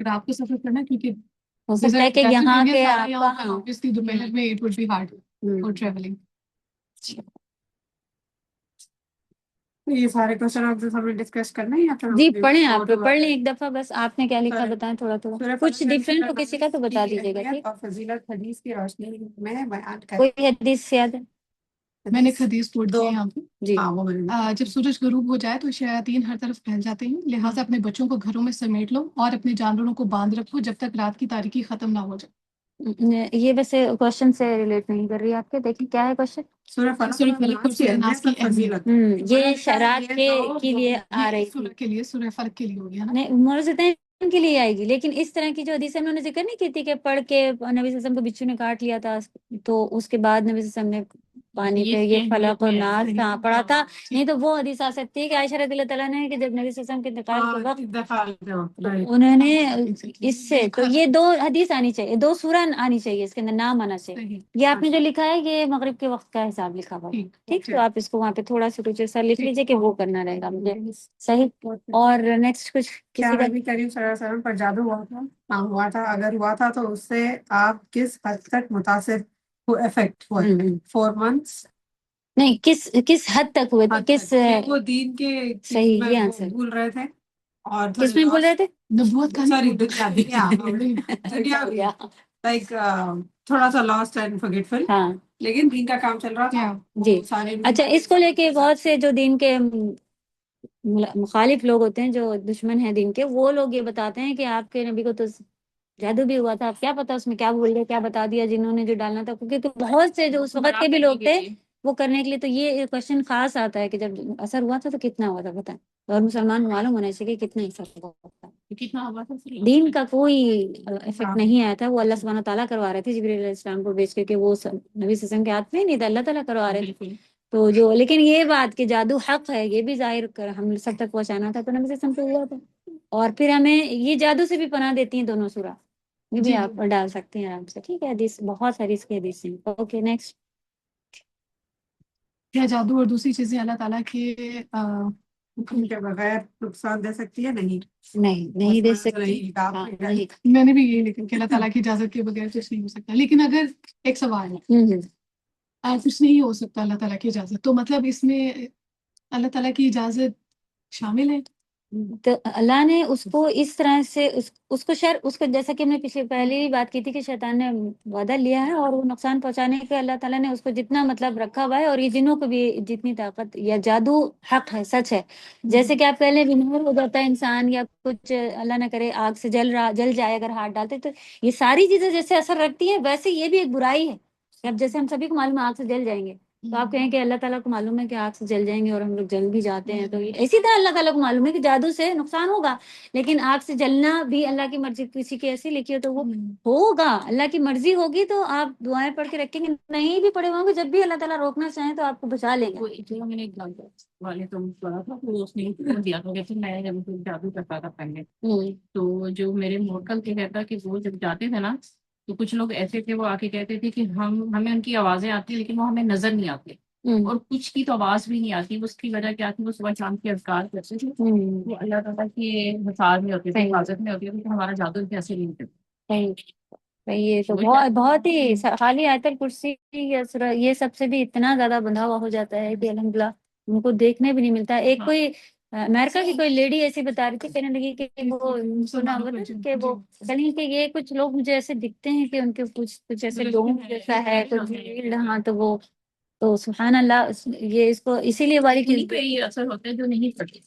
رات کو سفر کرنا کیونکہ ہو سکتا ہے کہ یہاں کے آپ کا دوپہر میں it would be hard for traveling. یہ سارے کوشچن آپ جو ہمیں ڈسکس کرنا ہے یا پھر جی پڑھیں، آپ پڑھ لیں ایک دفعہ. بس آپ نے کیا لکھا بتائیں، تھوڑا کچھ ڈفرینٹ ہو کسی کا تو بتا دیجیے گا. ٹھیک، فضیلت حدیث کی روشنی میں بیان کر. کوئی حدیث یاد ہے؟ میں نے حدیث پڑھ دی یہاں پہ. جی جب سورج غروب ہو جائے تو شیاطین ہر طرف پھیل جاتے ہیں، لہٰذا اپنے بچوں کو گھروں میں سمیٹ لو اور اپنے جانوروں کو باندھ رکھو جب تک رات کی تاریکی ختم نہ ہو جائے. یہ ویسے کوشچن سے ریلیٹ نہیں کر رہی آپ کے. دیکھیں کیا ہے کوشچن. سورہ فلق اور سورہ ناس کی فضیلت. یہ رات کے لیے آ رہی تھی، کے لیے سورہ فلق کے لیے ہو گیا نا. نہیں معرضتین کے لیے آئے گی، لیکن اس طرح کی جو حدیث انہوں نے ذکر نہیں کی تھی کہ پڑھ کے نبی صلی اللہ علیہ وسلم کو بچھو نے کاٹ لیا تھا، تو اس کے بعد نبی صلی اللہ علیہ وسلم نے پانی پہ یہ فلق اور ناس کہاں پڑا تھا. نہیں تو وہ حدیث آ سکتی ہے کہ عائشہ رضی اللہ تعالیٰ نے کہ جب نبی صلی اللہ علیہ وسلم کے انتقال کے وقت انہوں نے اس سے تو یہ 2 حدیث آنی چاہیے, 2 سورہ آنی چاہیے, اس کے اندر نام آنا چاہیے. یہ آپ نے جو لکھا ہے یہ مغرب کے وقت کا حساب لکھا ہوا ہے, ٹھیک, تو آپ اس کو وہاں پہ تھوڑا سا کچھ ایسا لکھ لیجیے کہ وہ کرنا رہے گا مجھے صحیح. اور نیکسٹ کچھ کسی کا نبی کریم صلی اللہ علیہ وسلم پر جادو ہوا تھا اگر ہوا تھا تو اس سے آپ کس حد تک متاثر افیکٹ ہوئے 4 months نہیں, کس حد تک ہوئے تھے, کس وہ دین کے صحیح یہ آنسر بھول رہے تھے اور کس میں بول رہے تھے, نبوت کا سوری دنیا لائک تھوڑا سا لاسٹ اینڈ فرگیٹفل, ہاں لیکن دین کا کام چل رہا تھا جی. سارے اچھا, اس کو لے کے بہت سے جو دین کے مخالف لوگ ہوتے ہیں جو دشمن ہیں دین کے, وہ لوگ یہ بتاتے ہیں کہ آپ کے نبی کو تو جادو بھی ہوا تھا, اب کیا پتا اس میں کیا بول رہے, کیا بتا دیا جنہوں نے جو ڈالنا تھا, کیونکہ بہت سے جو اس وقت کے بھی لوگ تھے وہ کرنے کے لیے. تو یہ کوشچن خاص آتا ہے کہ جب اثر ہوا تھا تو کتنا ہوا تھا بتائیں, اور مسلمان معلوم ہونا چاہیے کہ کتنا اثر ہوا تھا. کتنا ہوا تھا دین کا کوئی افیکٹ نہیں آیا تھا, وہ اللہ سبحانہ تعالیٰ کروا رہے تھے جبریل علیہ السلام کو بیچ کے, وہ نبی صلی اللہ علیہ وسلم کے ہاتھ میں نہیں تھا, اللہ تعالیٰ کروا رہے تھے. تو جو لیکن یہ بات کہ جادو حق ہے یہ بھی ظاہر کر ہم سب تک پہنچانا تھا, تو نبی صلی اللہ علیہ وسلم کو ہوا تھا. اور پھر ہمیں یہ جادو سے بھی پناہ دیتی ہیں دونوں سورہ, یہ بھی آپ ڈال سکتے ہیں آرام سے, ٹھیک ہے. حدیث بہت ساری اس کی حدیث ہیں. Okay next. کیا جادو اور دوسری چیزیں اللہ تعالیٰ کے حکم کے بغیر نقصان دے سکتی ہے؟ نہیں دے سکتی. ہاں نہیں. میں نے بھی یہی لکھا کہ اللہ تعالیٰ کی اجازت کے بغیر کچھ نہیں ہو سکتا. لیکن اگر ایک سوال ہے, کچھ نہیں ہو سکتا اللہ تعالیٰ کی اجازت, تو مطلب اس میں اللہ تعالیٰ کی اجازت شامل ہے؟ تو اللہ نے اس کو اس طرح سے اس کو جیسا کہ ہم نے پہلے ہی بات کی تھی کہ شیطان نے وعدہ لیا ہے اور وہ نقصان پہنچانے کے اللہ تعالیٰ نے اس کو جتنا مطلب رکھا ہوا ہے, اور یہ جنوں کو بھی جتنی طاقت, یا جادو حق ہے, سچ ہے. جیسے کہ آپ پہلے بیمار ہو جاتا ہے انسان, یا کچھ اللہ نہ کرے آگ سے جل جائے اگر ہاتھ ڈالتے, تو یہ ساری چیزیں جیسے اثر رکھتی ہیں ویسے یہ بھی ایک برائی ہے. اب جیسے ہم سبھی کو معلوم ہے آگ سے جل جائیں گے, تو آپ کہیں کہ اللہ تعالیٰ کو معلوم ہے کہ آگ سے جل جائیں گے اور ہم لوگ جل بھی جاتے ہیں, تو اسی طرح اللہ تعالیٰ کو معلوم ہے کہ جادو سے نقصان ہوگا, لیکن آگ سے جلنا بھی اللہ کی مرضی, کسی کی ایسی لکھی ہو تو وہ ہوگا, اللہ کی مرضی ہوگی. تو آپ دعائیں پڑھ کے رکھیں گے, نہیں بھی پڑے ہوں گے, جب بھی اللہ تعالیٰ روکنا چاہیں تو آپ کو بچا لیں گے. میں نے ایک والے تو پڑھا تھا تو اس نے دیا تھا کہ میں جب جادو کرتا تھا پہلے, تو جو میرے موکل کے کہتا کہ وہ جب جاتے تھے نا تو کچھ لوگ ایسے تھے, وہ آ کے کہتے تھے کہ ہمیں ان کی آوازیں آتی ہیں لیکن وہ ہمیں نظر نہیں آتے, اور کچھ کی تو آواز بھی نہیں آتی. اس کی وجہ کیا تھی, وہ صبح شام کے اذکار کرتے تھے, وہ اللہ تعالیٰ کی حفاظت میں ہوتی تھی, حفاظت میں ہوتی تھی کہ ہمارا جادو کیسے نہیں کرتا. یہ تو بہت ہی خالی آیت الکرسی یہ سب سے بھی اتنا زیادہ بندھا ہوا ہو جاتا ہے کہ الحمدللہ ان کو دیکھنے بھی نہیں ملتا. ایک کوئی امریکہ کی کوئی لیڈی ایسی بتا رہی تھی, کہنے لگی کہ وہ سنا ہوا تھا کہ وہ کہیں کہ یہ کچھ لوگ مجھے ایسے دکھتے ہیں کہ ان کے کچھ ایسے ڈوم جیسا ہے, کچھ ہاں, تو وہ تو سبحان اللہ, یہ اس کو اسی لیے پہ یہ اثر ہوتے ہیں جو نہیں پڑتے.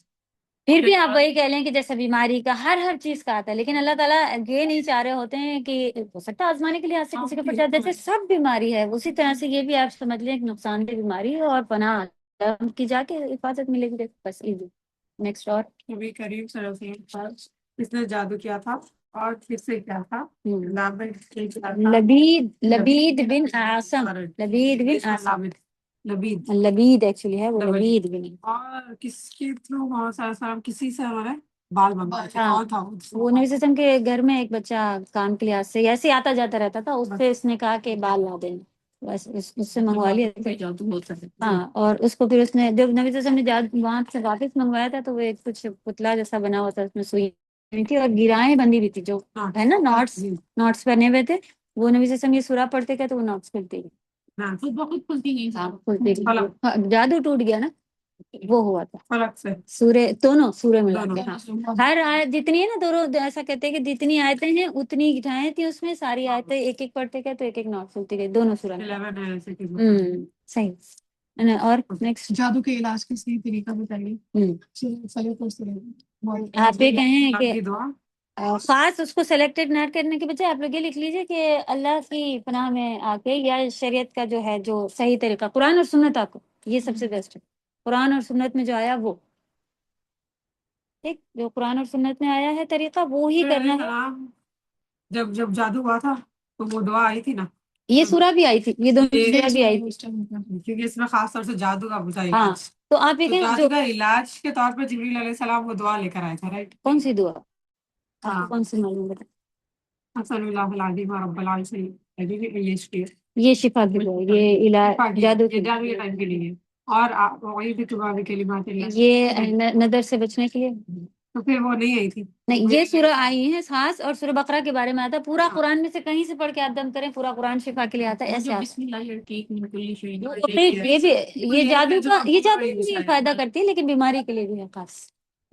پھر بھی آپ وہی کہہ لیں کہ جیسے بیماری کا ہر چیز کا آتا ہے, لیکن اللہ تعالیٰ یہ نہیں چاہ رہے ہوتے ہیں کہ ہو سکتا ہے آزمانے کے لیے سے کسی کو پڑ جائے, جیسے سب بیماری ہے اسی طرح سے یہ بھی آپ سمجھ لیں کہ نقصان دہ بیماری ہے, اور پناہ کی جا کے حفاظت ملے گی بس. Easy next. اور نبی کریم صلی اللہ علیہ وسلم پر اس نے جادو کیا تھا اور پھر سے کیا تھا؟ لبید بن عاصم, لبید ایکچولی ہے وہ, لبید بن, اور کس کے تھرو محمد کسی سے ہمارے بال بنوائے تھے, کون تھا وہ نبی صلی اللہ علیہ وسلم کے گھر میں ایک بچہ کام کے لحاظ سے ایسے آتا جاتا رہتا تھا, اس سے اس نے کہا کہ بال لا دیں, بس اس سے منگوا لیے تھے. ہاں, اور اس کو پھر اس نے جب نبی صلی اللہ علیہ وسلم نے وہاں سے واپس منگوایا تھا تو وہ ایک کچھ پتلا جیسا بنا ہوا تھا, اس میں سوئی تھی اور گرائیں بندی ہوئی تھی, جو ہے نا نوٹس پہنے ہوئے تھے. وہ نبی صلی اللہ علیہ وسلم یہ سورہ پڑھتے گئے تو وہ نوٹس کھلتے گئے, بہت کھلتی کھلتے, جادو ٹوٹ گیا نا, وہ ہوا تھا فرق سے سورے دونوں سورے ملا کے. ہاں, ہر آیت جتنی ہے نا, دونوں ایسا کہتے ہیں کہ جتنی آیتیں ہیں اتنی گھٹائیں تھیں اس میں, ساری آیتیں ایک ایک پڑھتے گئے تو ایک ایک نوٹ کھلتی گئی دونوں سورہ میں. صحیح. اور نیکسٹ, جادو کے علاج کا صحیح طریقہ بتائیے. آپ یہ کہیں کہ خاص اس کو سلیکٹڈ نہ کرنے کے بجائے آپ لوگ یہ لکھ لیجیے کہ اللہ کی پناہ میں آ کے, یا شریعت کا جو ہے جو صحیح طریقہ قرآن اور سنت, آپ کو یہ سب سے بیسٹ ہے. قرآن اور سنت میں جو آیا وہ ٹھیک, جو قرآن اور سنت میں آیا ہے طریقہ وہ ہی کرنا ہے. جب جادو ہوا تھا تو وہ دعا آئی تھی نا, یہ سورہ بھی آئی تھی، یہ دونوں یہ سورہ بھی آئی تھی. اس ٹائم کیونکہ اس میں خاص طور سے جادو کا بتایا ہاں گیا. تو آپ یہ تو کہیں جادو جو کا علاج کے طور پہ جبریل علیہ السلام وہ دعا لے کر آئے تھے، رائٹ؟ کون سی دعا آپ کو ہاں، کون سی معلوم بتا؟ حسن اللہ العظیم رب العرش العظیم. یہ شفا کی دعا، یہ علاج جادو یہ کی، جادو کے ٹائم کے لیے. اور وہی بھی تباہ کلمات اللہ. یہ نظر سے بچنے کے لیے. تو پھر وہ نہیں آئی تھی. نہیں، یہ سورہ آئی ہے خاص، اور سورہ بقرہ کے بارے میں آتا ہے. پورا قرآن میں سے کہیں سے پڑھ کے آپ دم کریں، پورا قرآن شفا کے لیے آتا ہے. ایسے آتا ہے. بسم اللہ یرقیک من کل شیء. تو پھر یہ بھی یہ جادو بھی فائدہ کرتی ہے، لیکن بیماری کے لیے بھی ہے خاص.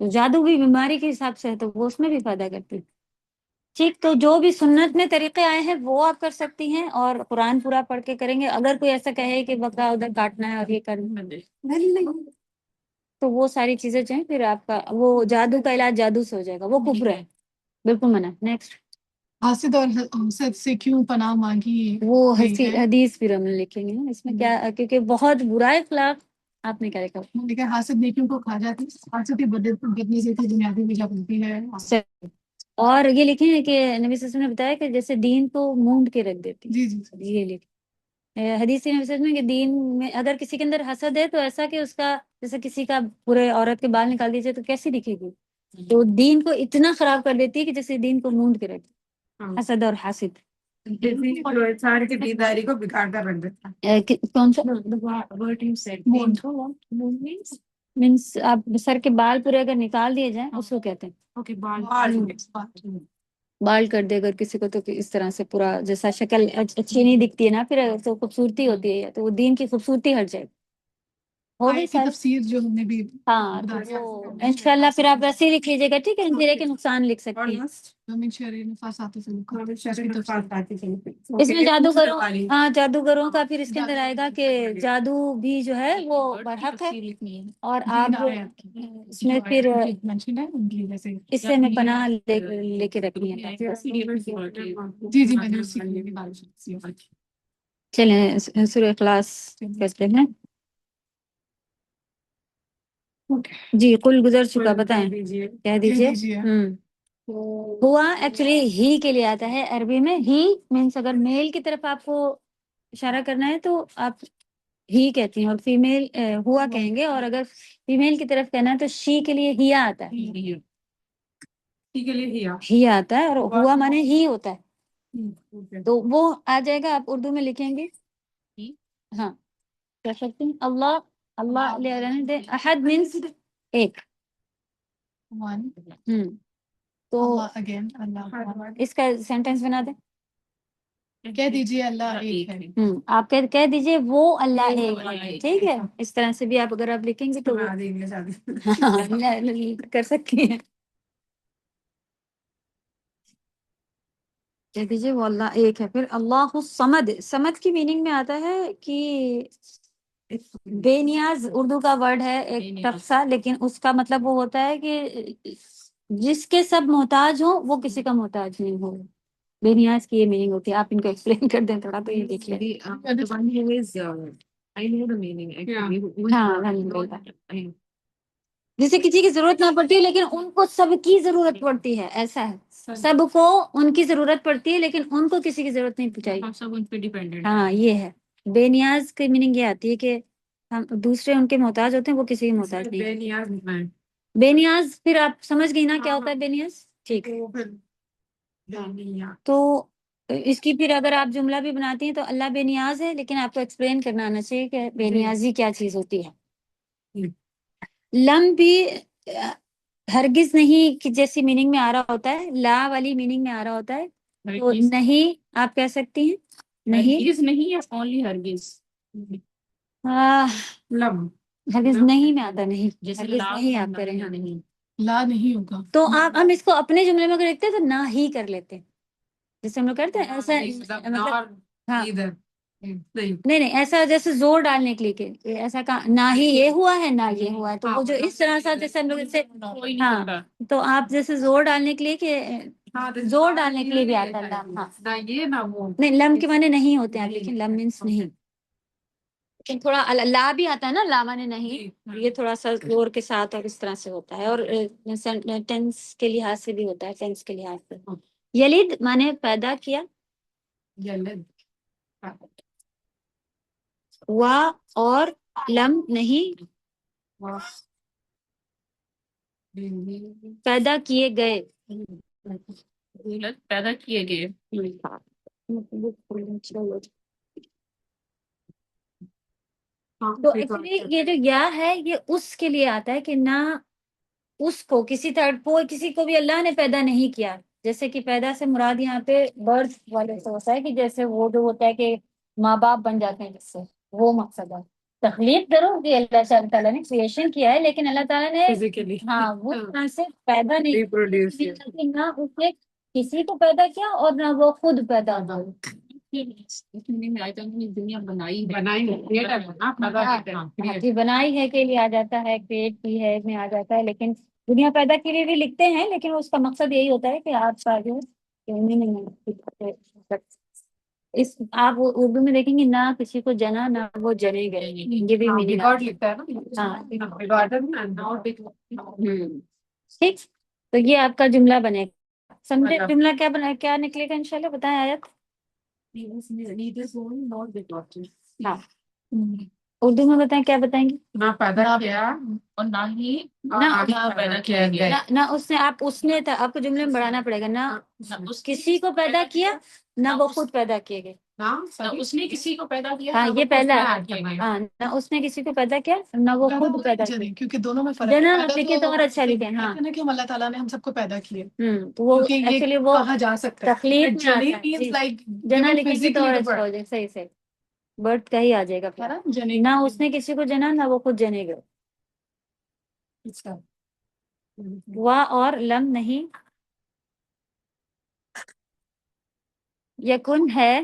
تو جادو بھی بیماری کے حساب سے ہے، تو وہ اس میں بھی فائدہ کرتی ہے. ٹھیک، تو جو بھی سنت میں طریقے آئے ہیں وہ آپ کر سکتی ہیں، اور قرآن پورا پڑھ کے کریں گے. اگر کوئی ایسا کہے کہ بکرا ادھر کاٹنا ہے اور یہ کرنا ہے، نہیں، تو وہ ساری چیزیں جو ہیں پھر آپ کا وہ جادو کا علاج جادو سے ہو جائے گا، وہ کفر ہے، بالکل منع. نیکسٹ، حاسد اور حسد سے کیوں پناہ مانگی وہ گئی ہے؟ حدیث پھر ہم لکھیں گے نا اس میں کیا، کیونکہ بہت برا اخلاق آپ نے کیا لکھا. لیکن حاسد نیکیوں کو کھا جاتی ہے، حاسد کی بدنی سے بنیادی وجہ بنتی ہے. اور یہ لکھیں ہیں کہ نبی صلی اللہ علیہ وسلم نے بتایا کہ جیسے دین کو مونڈ کے رکھ دیتی. جی جی یہ لکھ حدیث نبی صلی اللہ علیہ وسلم کہ دین میں اگر کسی کے اندر حسد ہے تو ایسا کہ اس کا جیسے کسی کا پورے عورت کے بال نکال دیجیے تو کیسی دکھے گی. تو دین کو اتنا خراب کر دیتی ہے کہ جیسے دین کو مونڈ کے رکھتی. حسد اور حاسد انسان کی دینداری کو بگاڑ کر رکھ دیتا. کون سا What you said. Moon. Moon means means آپ سر کے بال پورے اگر نکال دیے جائیں اس کو کہتے ہیں. okay, bal. بال کر دے اگر کسی کو تو اس طرح سے پورا جیسا شکل اچھی نہیں دکھتی ہے نا، پھر تو خوبصورتی ہوتی ہے، تو وہ دین کی خوبصورتی ہٹ جائے. ہو گئی آیت کی سر. تفسیر جو ہم نے بھی ہاں بتایا. انشاءاللہ پھر آپ ویسے ہی لکھ لیجیے گا، ٹھیک ہے. اندھیرے کے نقصان لکھ سکتی ہیں. من شر نفاثات فی العقد. اس میں جادوگروں، ہاں جادوگروں کا پھر اس کے اندر آئے گا کہ جادو بھی جو ہے وہ برحق ہے، اور آپ اس میں پھر منشن ہے ان کی جیسے. اس سے میں پناہ لے کے رکھنی ہے. جی جی میں نے اسی کے لیے بھی بات کی. چلیں سورہ اخلاص کرتے ہیں. جی قل گزر چکا، بتائیں کہہ دیجیے. ہوا ایکچولی ہی کے لیے آتا ہے عربی میں. ہی مینس اگر میل کی طرف آپ کو اشارہ کرنا ہے تو آپ ہی کہتی ہیں، اور فیمیل ہوا کہیں گے. اور اگر فیمیل کی طرف کہنا ہے تو شی کے لیے ہیا آتا ہے. ہی آتا ہے، اور ہوا مانے ہی ہوتا ہے. تو وہ آ جائے گا، آپ اردو میں لکھیں گے. ہاں کر سکتے ہیں. اللہ اللہ لے رہنے دیں. احد مینس ایک. تو اگین اللہ اس کا سینٹینس بنا دیں. کہہ دیجیے اللہ ایک ہے. آپ کہہ دیجیے وہ اللہ ایک ہے. ٹھیک ہے، اس طرح سے بھی آپ اگر آپ لکھیں گے تو کر سکتی ہیں. کہہ دیجیے وہ اللہ ایک ہے. پھر اللہ الصمد، صمد کی میننگ میں آتا ہے کہ بے نیاز. اردو کا ورڈ ہے ایک تفسا، لیکن اس کا مطلب وہ ہوتا ہے کہ جس کے سب محتاج ہوں وہ کسی کا محتاج نہیں ہو. بے نیاز کی یہ میننگ ہوتی ہے. آپ ان کو ایکسپلین کر دیں تھوڑا تو یہ دیکھ لیں. جسے کسی کی ضرورت نہ پڑتی ہے لیکن ان کو سب کی ضرورت پڑتی ہے، ایسا ہے. سب کو ان کی ضرورت پڑتی ہے لیکن ان کو کسی کی ضرورت نہیں پہنچائی. سب ان پہ ڈیپینڈنٹ. ہاں یہ ہے بے نیاز کی میننگ. یہ آتی ہے کہ ہم دوسرے ان کے محتاج ہوتے ہیں، وہ کسی کے محتاج نہیں. بے نیاز پھر آپ سمجھ گئی نا کیا ہوتا ہے بے نیاز. ٹھیک، تو اس کی پھر اگر آپ جملہ بھی بناتی ہیں تو اللہ بے نیاز ہے، لیکن آپ کو ایکسپلین کرنا آنا چاہیے کہ بے نیازی کیا چیز ہوتی ہے. لم بھی ہرگز نہیں کی جیسی میننگ میں آ رہا ہوتا ہے، لا والی میننگ میں آ رہا ہوتا ہے. تو نہیں آپ کہہ سکتی ہیں. نہیں ہرگز نہیں ہے، اونلی ہرگز. ہرگز نہیں میں آتا. نہیں جیسے ہرگز لا نہیں آپ کریں. ہاں نہیں. لا نہیں ہوگا. تو آپ ہم اس کو اپنے جملے میں اگر دیکھتے ہیں تو نہ ہی کر لیتے ہیں، جیسے ہم لوگ کرتے ہیں ایسا. مطلب ہاں نہیں ایسا جیسے زور ڈالنے کے لیے کہ ایسا نہ ہی یہ ہوا ہے نہ یہ ہوا ہے. تو وہ جو اس طرح سے جیسے ہم لوگ سے ہاں، تو آپ جیسے زور ڈالنے کے لیے کہ زور ڈالنے کے لیے بھی آتا ہے لم. ہاں نہیں لم کے معنی نہیں ہوتے ہیں، لیکن لم مینس نہیں. لیکن تھوڑا لا بھی آتا ہے نا، لا معنی نہیں. یہ تھوڑا سا زور کے ساتھ اور اس طرح سے ہوتا ہے، اور ٹینس کے لحاظ سے بھی ہوتا ہے. ٹینس کے لحاظ سے یلد معنی پیدا کیا. وا اور لم نہیں پیدا کیے گئے. پیدا کیے گئے. تو ایکچولی یہ جو یا ہے یہ اس کے لیے آتا ہے کہ نہ اس کو کسی تھرڈ کو کسی کو بھی اللہ نے پیدا نہیں کیا. جیسے کہ پیدا سے مراد یہاں پہ برتھ والے سے ہوتا ہے کہ جیسے وہ جو ہوتا ہے کہ ماں باپ بن جاتے ہیں جس سے وہ مقصد ہے. تخلیق ضرور کی اللہ تعالیٰ نے کریشن کیا ہے لیکن اللہ تعالیٰ نے physically ہاں وہ طرح سے پیدا نہیں reproduce کیا کہ نہ اس نے کسی کو پیدا کیا اور نہ وہ خود پیدا ہوا. دنیا بنائی creator ہے نا پیدا کرتے ہیں جی بنائی ہے کے لیے آ جاتا ہے کریٹ کی ہے میں آ جاتا ہے لیکن دنیا پیدا کے لیے بھی لکھتے ہیں لیکن اس کا مقصد یہی ہوتا ہے کہ آپ کا جو اس آپ اردو میں دیکھیں گے نہ کسی کو جنا نہ وہ جنے گئے. یہ بھی meaning begot لکھتا ہے نا begotten and not ٹھیک. تو یہ آپ کا جملہ بنے گا. سمجھے جملہ کیا بنا کیا نکلے گا انشاءاللہ بتائیں آیت. ہاں اردو میں بتائیں کیا بتائیں گے. نہ پیدا کیا اور نہ ہی نہ پیدا کیا گیا. نہ اس نے اس نے آپ کو جملے میں بڑھانا پڑے گا. نہ کسی کو پیدا کیا نہ وہ خود پیدا کیے گئے. اس نے کسی کو پیدا کیا. ہاں یہ پہلا ہے. ہاں نہ اس نے کسی کو پیدا کیا نہ وہ خود پیدا کیا. کیونکہ دونوں میں فرق جنا ہے. لکھے تو اور اچھا لکھے. ہاں کہ ہم اللہ تعالیٰ نے ہم سب کو پیدا کیے تو وہ کیونکہ یہ ایکچولی وہ کہا جا سکتا ہے. تخلیق میں جنی آتا ہے. means like جنا given لکھیں گے تو physically اور the اچھا birth. ہو جائے. صحیح صحیح برتھ کا ہی آ جائے گا پھر. ہے نا جنی نہ اس نے کسی کو جنا نہ وہ خود جنے گئے. وا اور لم نہیں یکن ہے.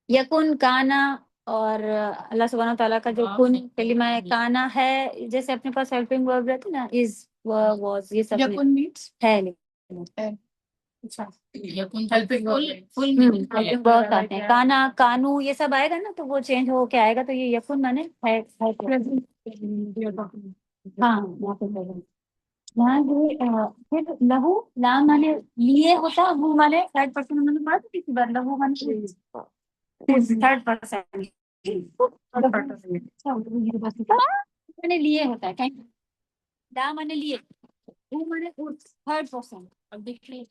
یکن کانا اور اللہ سبحانہ تعالیٰ کا جو کن کلمہ کانا ہے جیسے اپنے پاس ہیلپنگ ورب رہتے نا از واز یہ سب یکن means ہے. بہت آتے ہیں کانا کانو یہ سب آئے گا نا تو وہ چینج ہو کے آئے گا. تو یہ یکن مانے ہے. ہاں ہاں پھر لہو لام مانے لیے ہوتا وہ مانے تھرڈ پرسن میں نے پڑھا تھا کسی بار لہو مانے تھرڈ پرسن میں نے لیے ہوتا ہے. لا مانے لیے وہ مانے تھرڈ پرسن. اب دیکھیے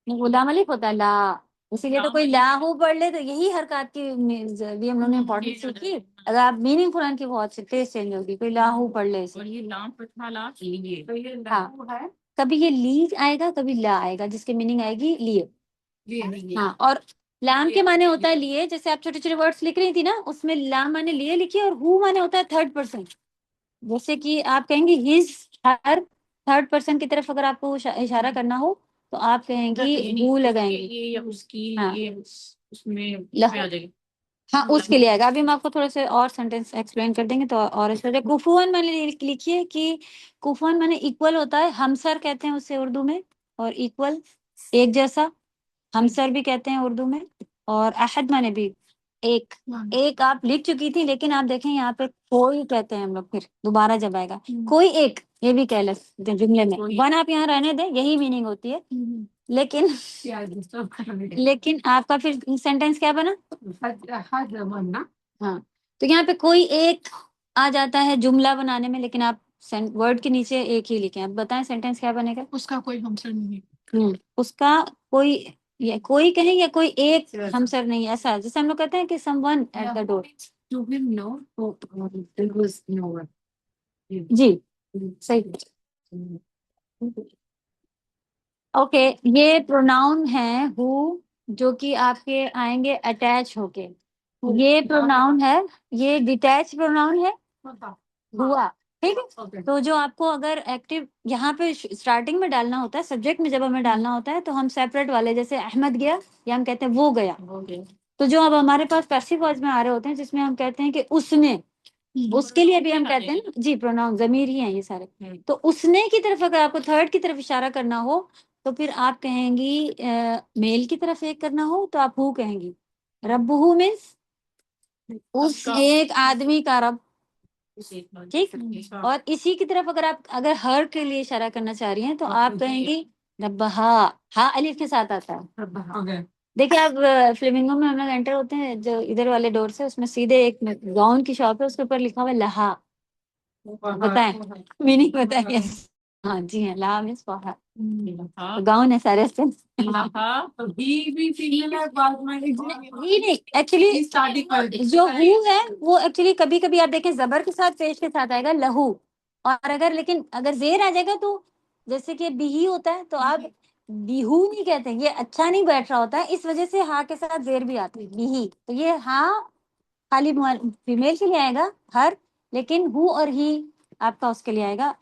غلام ملک ہوتا ہے لا. اسی لیے تو کوئی لاہو پڑھ لے تو یہی حرکات کی بھی ہم لوگوں نے امپورٹنس سیکھی. اگر آپ میننگ قرآن کی بہت سے تیز چینج ہوگی کوئی لاہو پڑھ لے اسے. اور یہ لام فتحہ لا لیے تو یہ ہاں ہے کبھی یہ لی آئے گا کبھی لا آئے گا جس کی میننگ آئے گی لیے. ہاں اور لام کے معنی ہوتا ہے لیے. جیسے آپ چھوٹے چھوٹے ورڈس لکھ رہی تھی نا اس میں لام معنی لیے لکھیے اور ہو معنی ہوتا ہے تھرڈ پرسن. جیسے کہ آپ کہیں گے ہز ہر تھرڈ پرسن کی طرف اگر آپ کو اشارہ کرنا ہو تو آپ کہیں گی ہو لگائیں گے. یہ یا اس کی ہاں یہ اس میں آ جائے گی. ہاں اس کے لیے آئے گا. ابھی ہم آپ کو تھوڑے سے اور سینٹینس ایکسپلین کر دیں گے تو اور اس وجہ کفوان میں نے لکھیے کہ کفوان میں نے ایکول ہوتا ہے. ہمسر کہتے ہیں اسے اردو میں اور ایکول ایک جیسا ہمسر بھی کہتے ہیں اردو میں. اور احد میں نے بھی ایک ایک آپ لکھ چکی تھی لیکن آپ دیکھیں یہاں پہ کوئی کہتے ہیں ہم لوگ. پھر دوبارہ جب آئے گا کوئی ایک یہ بھی کہہ لیں جملے میں ون آپ یہاں رہنے دیں یہی میننگ ہوتی ہے. لیکن آپ کا پھر سینٹینس کیا بنا. ہاں تو یہاں پہ کوئی ایک آ جاتا ہے جملہ بنانے میں لیکن آپ ورڈ کے نیچے ایک ہی لکھیں. آپ بتائیں سینٹینس کیا بنے گا. اس کا کوئی ہمسر نہیں. اس کا کوئی یا کوئی کہیں یا کوئی ایک ہمسر نہیں. ایسا جیسے ہم لوگ کہتے ہیں کہ سم ون ایٹ دا ڈور. جی صحیح. اوکے یہ پروناؤن ہیں ہو جو کہ آپ کے آئیں گے اٹیچ ہو کے. یہ پروناؤن ہے یہ ڈیٹیچ پروناؤن ہے ہوا. ٹھیک ہے تو جو آپ کو اگر ایکٹیو یہاں پہ اسٹارٹنگ میں ڈالنا ہوتا ہے سبجیکٹ میں جب ہمیں ڈالنا ہوتا ہے تو ہم سیپریٹ والے جیسے احمد گیا یا ہم کہتے ہیں وہ گیا. تو جو اب ہمارے پاس پیسو وائس میں آ رہے ہوتے ہیں جس میں ہم کہتے ہیں کہ اس نے اس کے لیے بھی ہم کہتے ہیں جی پروناؤن ضمیر ہی ہیں یہ سارے. تو اس نے کی طرف اگر آپ کو تھرڈ کی طرف اشارہ کرنا ہو تو پھر آپ کہیں گی میل کی طرف ایک کرنا ہو تو آپ ہو کہیں گی. رب ہو مینس اس ایک آدمی کا رب. ٹھیک اور اسی کی طرف اگر آپ اگر ہر کے لیے اشارہ کرنا چاہ رہی ہیں تو آپ کہیں گی ربہا، ہاں الف کے ساتھ آتا ہے. Okay. دیکھیں آپ فلیمنگو میں ہم لوگ انٹر ہوتے ہیں جو ادھر والے ڈور سے، اس میں سیدھے ایک گاؤن کی شاپ ہے، اس کے اوپر لکھا ہوا ہے لہا. بتائیں میننگ بتائیں. ہاں جی ہاں، لا مس فہا گاؤن ہے سارے سے. ہی نہیں ایکچولی جو ہو ہے وہ ایکچولی کبھی کبھی آپ دیکھیں زبر کے ساتھ پیش کے ساتھ آئے گا لہو، اور اگر لیکن اگر زیر آ جائے گا تو جیسے کہ بیہی ہوتا ہے تو آپ بیہو نہیں کہتے، یہ اچھا نہیں بیٹھ رہا ہوتا ہے، اس وجہ سے ہاں کے ساتھ زیر بھی آتی ہے بیہی. تو یہ ہاں خالی فیمیل کے لیے آئے گا ہر، لیکن ہو اور ہی آپ کا اس کے لیے آئے گا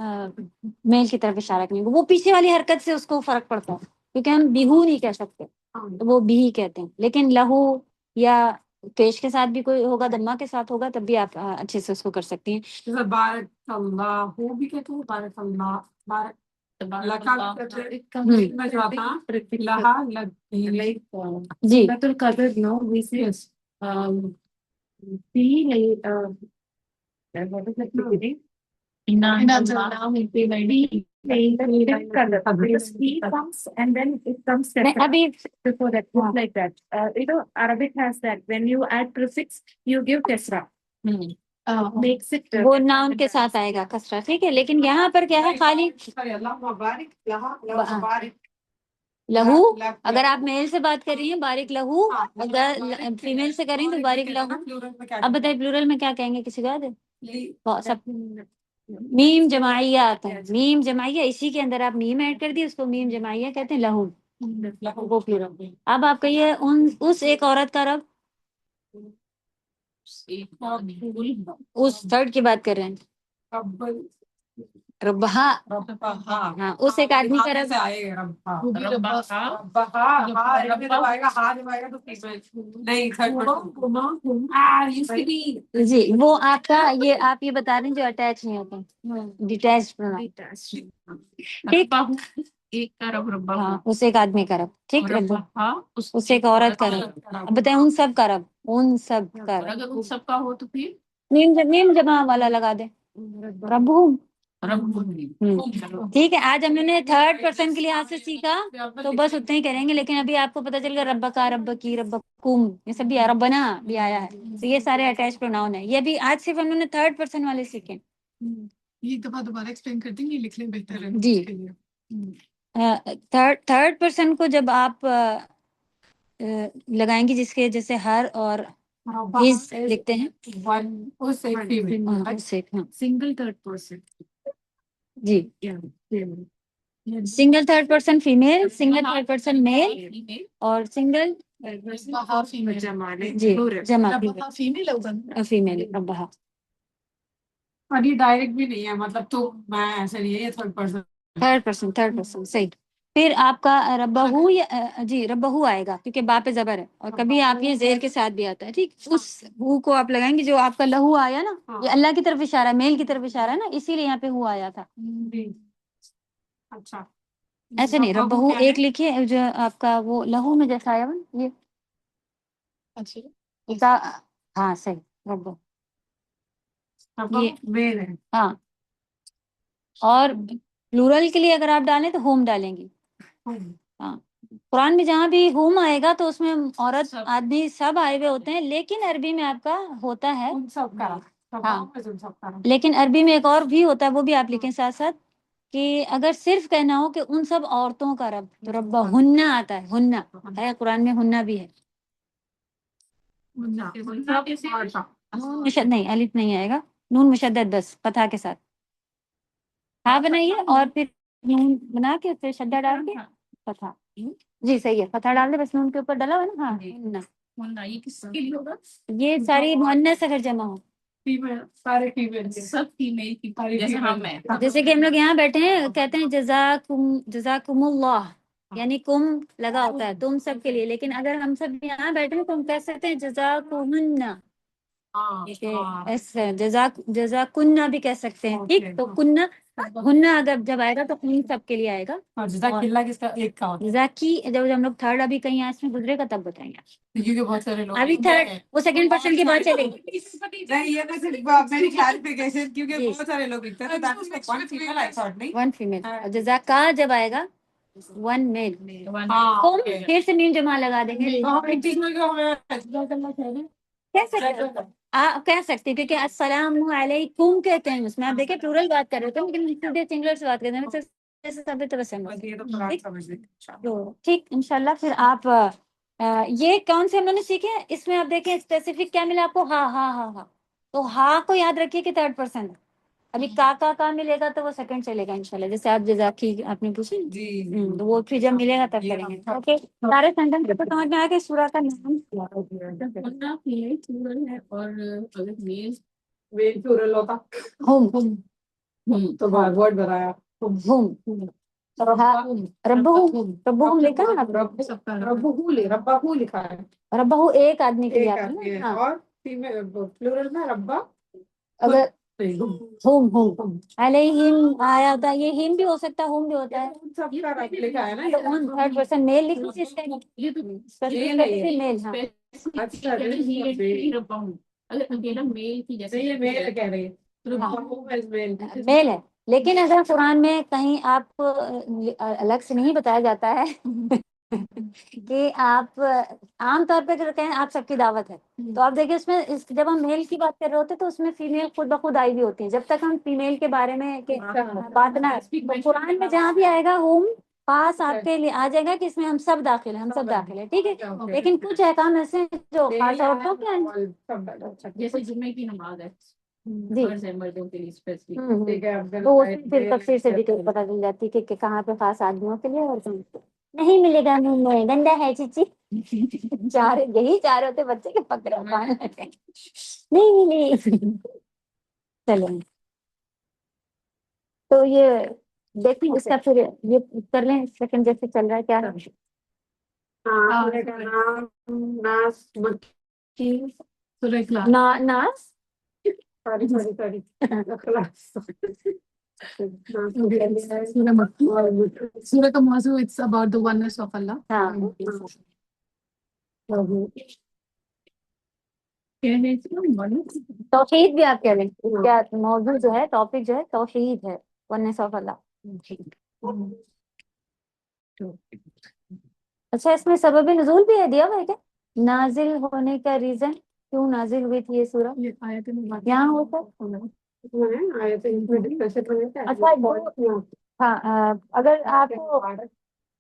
میل کی طرف اشارہ کرنے کو. وہ پیچھے والی حرکت سے اس کو فرق پڑتا ہے کیونکہ ہم بیہو نہیں کہہ سکتے تو وہ بھی کہتے ہیں، لیکن لہو یا پیش کے ساتھ بھی کوئی ہوگا، دمہ کے ساتھ ہوگا تب بھی آپ اچھے سے اس کو کر سکتی ہیں. جیسے بارک اللہ وہ بھی کہتے ہیں، بارک اللہ، بارک میں جو آتا لہا جی القدر نو وی سے ابھی وہ ناؤن کے ساتھ آئے گا کسرہ، ٹھیک ہے، لیکن یہاں پر کیا ہے خالی اللہ بارک لہا بارک لہو. اگر آپ میل سے بات کر رہی ہیں بارک لہو، اگر فیمیل سے کر رہی ہیں تو بارک لہو. اب بتائیے پلورل میں کیا کہیں گے، کسی کو یاد ہے؟ سب میم جماعیہ آتا ہے، میم جماعیہ، اسی کے اندر آپ میم ایڈ کر دیے، اس کو میم جماعیہ کہتے ہیں، لہو وہ پلورل. اب آپ کہیے اس ایک عورت کا رب، اس تھرڈ کی بات کر رہے ہیں، ربہا. ہاں اس ایک آدمی کا رب جی وہ آپ کا یہ آپ یہ بتا رہے ہیں جو اٹیچ نہیں ہوتے، ڈیٹیچ. ٹھیک، ایک کا رب ربا، ہاں اس ایک آدمی کا رب، ٹھیک، اس ایک عورت کا رب. اب بتائیں ان سب کا رب، ان سب کا رب، اگر ان سب کا ہو تو پھر نیم جمع والا لگا دیں، ربہم. ٹھیک ہے، آج ہم نے تھرڈ پرسن کے لحاظ سے سیکھا تو بس اتنا ہی کریں گے، لیکن ابھی آپ کو پتا چل گیا رب کا، رب کی، رب کم، یہ سب بھی ربنا بھی آیا ہے، تو یہ سارے اٹیچ پروناؤن ہیں. یہ بھی آج صرف ہم نے تھرڈ پرسن والے سیکھے. یہ دفعہ دوبارہ ایکسپلین کر دیں گے، لکھ لیں بہتر ہے جی. تھرڈ پرسن کو جب آپ لگائیں گی جس کے جیسے ہر اور ہز لکھتے ہیں، سنگل تھرڈ پرسن. جی single third person female, single third person male, اور سنگل جی جمع فیمیل ربہا. اور یہ ڈائریکٹ بھی نہیں ہے، مطلب تو میں ایسے نہیں ہے، یہ تھرڈ پرسن صحیح. پھر آپ کا ربہو جی ربہو آئے گا کیونکہ با پہ زبر ہے، اور کبھی آپ یہ زیر کے ساتھ بھی آتا ہے، ٹھیک. اس ہو کو آپ لگائیں گے جو آپ کا لہو آیا نا، یہ اللہ کی طرف اشارہ ہے، میل کی طرف اشارہ ہے نا، اسی لیے یہاں پہ ہو آیا تھا. اچھا ایسے نہیں، ربہو ایک لکھیے جو آپ کا وہ لہو میں جیسا آیا نا، یہ ہاں صحیح ربہو میل ہے. ہاں. اور پلورل کے لیے اگر آپ ڈالیں تو ہوم ڈالیں گی. ہاں قرآن میں جہاں بھی ہوم آئے گا تو اس میں عورت آدمی سب آئے ہوئے ہوتے ہیں، لیکن عربی میں آپ کا ہوتا ہے ہاں، لیکن عربی میں ایک اور بھی ہوتا ہے، وہ بھی آپ لکھیں ساتھ ساتھ، کہ اگر صرف کہنا ہو کہ ان سب عورتوں کا رب، تو ربہ ہنہ آتا ہے، ہنہ ہے قرآن میں، ہنہ بھی ہے. نون مشد نہیں، الف نہیں آئے گا، نون مشدد بس فتحہ کے ساتھ. ہاں بنائیے اور پھر نون بنا کے پھر شدہ ڈال کے فتحہ. جی صحیح ہے، فتحہ ڈال دے، بس نون کے اوپر ڈلا ہوا نا. ہاں یہ کس کے لیے ہوگا؟ یہ ساری مؤنث اگر جمع ہو، سارے فیمیل سب فیمیل کی، جیسے ہم ہیں، جیسے کہ ہم لوگ یہاں بیٹھے ہیں کہتے ہیں جزاکم اللہ، یعنی کم لگا ہوتا ہے تم سب کے لیے، لیکن اگر ہم سب یہاں بیٹھے ہیں تو ہم کہہ سکتے ہیں جزاکمن، جزاکنہ بھی کہہ سکتے ہیں، ٹھیک. تو کنہ ہنہ اگر جب آئے گا تو ان سب کے لیے آئے گا. کس کا ایک کا ہوتا جزاکی جب ہم لوگ تھرڈ ابھی کہیں آس میں گزرے گا تب بتائیں گے. ہے، کیونکہ بہت سارے لوگ ابھی تھرڈ وہ سیکنڈ پرسن کی بات چلے گی. نہیں، یہ میں صرف میری کلیریفیکیشن، کیونکہ بہت سارے لوگ لکھتے ہیں ون فیمیل. جزاکا جب آئے گا ون میل. ہاں پھر سے میم جمع لگا دیں گے. کہہ سکتے ہو آپ کہہ سکتے ہیں کیونکہ السلام علیکم کہتے ہیں اس میں. آپ دیکھیں پلورل بات کر رہے تھے لیکن سنگولر سے بات کرتے ہیں. تو ٹھیک انشاءاللہ. پھر آپ یہ کون سے ہم نے سیکھے اس میں آپ دیکھیں اسپیسیفک کیا ملا آپ کو. ہاں ہاں ہاں ہاں. تو ہاں کو یاد رکھیے کہ 3rd پرسن. ابھی کا ملے گا تو وہ سیکنڈ چلے گا انشاءاللہ. جیسے آپ جزاکی آپ نے پوچھی تو وہ پھر جب ملے گا تب کریں گے. اوکے سارے سینٹینس کو سمجھ میں آیا کہ سورہ کا نام ہے اور اگر میل ویل پلورل ہوتا ہوم. تو ورڈ بنایا ہوم ربہم لکھا نا آپ نے. ربہ لکھا ہے. ربہ ایک آدمی کے لیے ایک آتا آدمی ہے ہے نا. ہاں اور پلورل میں ربہ اگر ہوم علیہم آیا ہوتا ہے. یہ ہم بھی ہو سکتا ہے ہوم بھی ہوتا ہے. سب کا رب لکھا ہے نا. تو 3rd پرسن میل لکھ لیجیے اس ٹائم. میل. ہاں اچھا اگر اکیلا میل کی جیسے یہ میل کہہ رہی ہے. میل ہے. لیکن اگر قرآن میں کہیں آپ کو الگ سے نہیں بتایا جاتا ہے کہ آپ عام طور پہ جو کہیں آپ سب کی دعوت ہے تو آپ دیکھیں اس میں جب ہم میل کی بات کر رہے ہوتے ہیں تو اس میں فیمیل خود بخود آئی ہوئی ہوتی ہیں. جب تک ہم فیمیل کے بارے میں بات نہ قرآن میں جہاں بھی آئے گا ہوم پاس آپ کے لیے آ جائے گا کہ اس میں ہم سب داخل ہیں. ہم سب داخل ہیں ٹھیک ہے. لیکن کچھ احکام ایسے ہیں جو خاص عورتوں کے ہیں. جیسے جمعے کی نماز ہے جی فرض ہے مردوں کے لیے اسپیسیفک. تو اس میں پھر تفصیل سے ڈیٹیل پتہ چل جاتی ہے کہ کہاں پہ خاص آدمیوں کے لیے اور کہاں پہ نہیں ملے گا. منہ میں گندا ہے چیچی. یہی چار ہوتے بچے کے پکڑے نہیں ملے. چلیں تو یہ دیکھیں اس کا پھر یہ کر لیں سیکنڈ جیسے چل رہا ہے کیا ہے. سورہ کا نام ناس مکی سورہ اخلاص. ناس سوری سورہ مکی. سورہ کا موضوع it's about the oneness of Allah. ہاں توحید بھی آپ کہہ لیں. کیا موضوع جو ہے ٹاپک جو ہے توحید ہے وننس آف اللہ. اچھا اس میں سبب نزول بھی ہے دیا ہوا ہے کیا نازل ہونے کا ریزن کیوں نازل ہوئی تھی یہ سورہ یہ آیت یہاں ہوتا ہاں اگر آپ کو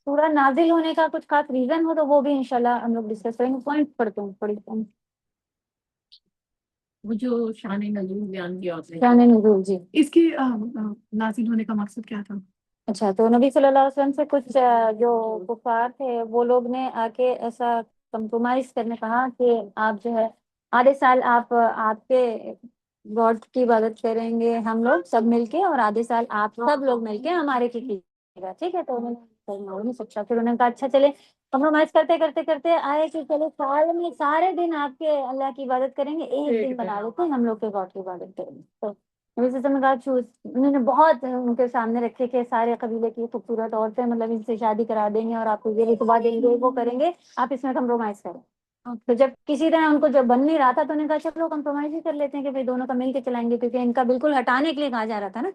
سورہ نازل ہونے کا کچھ خاص ریزن ہو تو وہ بھی انشاءاللہ ہم لوگ ڈسکس کریں گے. پوائنٹ پڑھتے ہیں پڑھتے ہیں. وہ جو شان نزول بیان کیا ہوتا ہے شان نزول جی. اس کی نازل ہونے کا مقصد کیا تھا؟ اچھا تو نبی صلی اللہ علیہ وسلم سے کچھ جو کفار تھے وہ لوگ نے آ کے ایسا کمپرومائز کرنے کہا کہ آپ جو ہے آدھے سال آپ کے گاڈ کی عبادت کریں گے ہم لوگ سب مل کے اور آدھے سال آپ سب لوگ مل کے ہمارے کی گا ٹھیک ہے. تو انہوں نے ہو نہیں سکتا. پھر انہوں نے کہا اچھا چلے کمپرومائز کرتے کرتے کرتے آئے کہ چلو سال میں سارے دن آپ کے اللہ کی عبادت کریں گے ایک دن بنا لیتے ہیں ہم لوگ کے گاڈ کی عبادت کریں گے. تو نبی صلی اللہ علیہ وسلم نے کہا چوز. انہوں نے بہت ان کے سامنے رکھے کہ سارے قبیلے کی خوبصورت عورتیں مطلب ان سے شادی کرا دیں گے اور آپ کو یہ رتبہ دیں گے وہ کریں گے آپ اس میں کمپرومائز کریں. تو جب کسی طرح ان کو جب بن نہیں رہا تھا تو انہوں نے کہا چلو کمپرومائز ہی کر لیتے ہیں کہ بھائی دونوں کا مل کے چلائیں گے کیونکہ ان کا بالکل ہٹانے کے لیے کہا جا رہا تھا نا.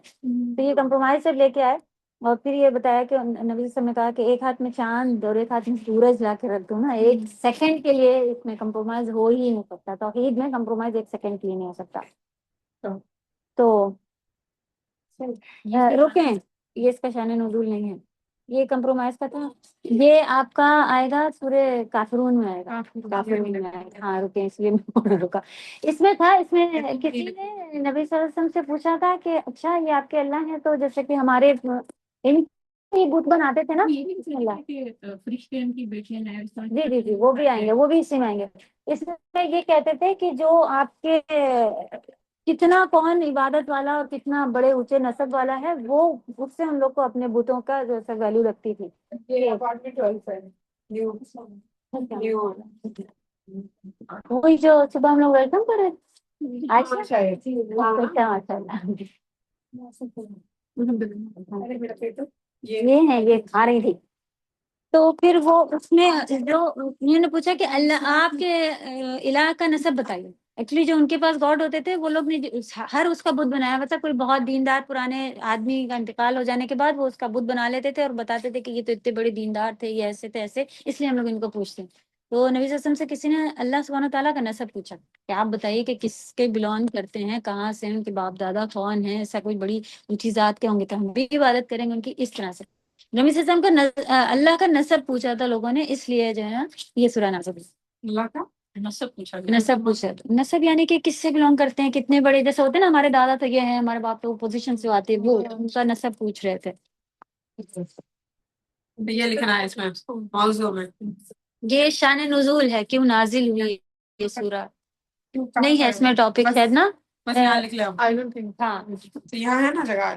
تو یہ کمپرومائز سے لے کے آئے اور پھر یہ بتایا کہ نبی صلی اللہ علیہ وسلم نے کہا کہ ایک ہاتھ میں چاند اور ایک ہاتھ میں سورج لا کے رکھ دو نا ایک سیکنڈ کے لیے اس میں کمپرومائز ہو ہی نہیں سکتا. توحید میں کمپرومائز ایک سیکنڈ کے لیے نہیں ہو سکتا. تو رکیں یہ اس کا شان نزول نہیں ہے. یہ کمپرومائز کا تھا. یہ آپ کا آئے گا سورہ کافرون میں آئے گا. کافرون میں آئے گا. ہاں رکیں اس لیے میں رکا. اس میں تھا اس میں کسی نے نبی صلی اللہ علیہ وسلم سے پوچھا تھا کہ اچھا یہ آپ کے اللہ ہیں تو جیسے کہ ہمارے یہ بت بناتے تھے نا فرشتے ان کی بیٹیاں ہیں. جی جی جی وہ بھی آئیں گے وہ بھی اسی میں آئیں گے. اس میں یہ کہتے تھے کہ جو آپ کے کتنا کون عبادت والا اور کتنا بڑے اونچے نسب والا ہے وہ اس سے ہم لوگ کو اپنے بتوں کا جیسا ویلو رکھتی تھی. وہی جو صبح ہم لوگ ویلکم کر رہے یہ ہے یہ کھا رہی تھی. تو پھر وہ اس میں جو انہوں نے پوچھا کہ اللہ آپ کے الہ کا نسب بتائیے ایکچولی جو ان کے پاس گاڈ ہوتے تھے وہ لوگ نے ہر اس کا بت بنایا ہوا تھا. کوئی بہت دیندار پرانے آدمی کا انتقال ہو جانے کے بعد وہ اس کا بت بنا لیتے تھے اور بتاتے تھے کہ یہ تو اتنے بڑے دیندار تھے, یہ ایسے تھے ایسے, اس لیے ہم لوگ ان کو پوچھتے ہیں. تو نبی صلی اللہ علیہ وسلم سے کسی نے اللہ سبحانہ تعالیٰ کا نسب پوچھا کہ آپ بتائیے کہ کس کے بلونگ کرتے ہیں, کہاں سے, ان کے باپ دادا کون ہیں, ایسا کوئی بڑی اونچی ذات کے ہوں گے تو ہم بھی عبادت کریں گے ان کی. اس طرح سے نبی صلی اللہ علیہ وسلم کا اللہ کا نسب پوچھا تھا لوگوں نے, اس لیے جو ہے نا یہ سورہ نازل ہوئی. اللہ کا نسب پوچھا گیا. نسب پوچھا, نسب یعنی کہ کس سے بلونگ کرتے ہیں, کتنے بڑے, جیسے ہوتے ہیں نا ہمارے دادا تو یہ ہیں, ہمارے باپ تو پوزیشن سے آتے ہیں, وہ ان کا نسب پوچھ رہے تھے. یہ لکھنا ہے اس میں موضوع میں. یہ شان نزول ہے, کیوں نازل ہوئی یہ سورہ, نہیں ہے اس میں ٹاپک ہے نا. بس یہاں لکھ لو. I don't think. ہاں تو یہاں ہے نا جگہ.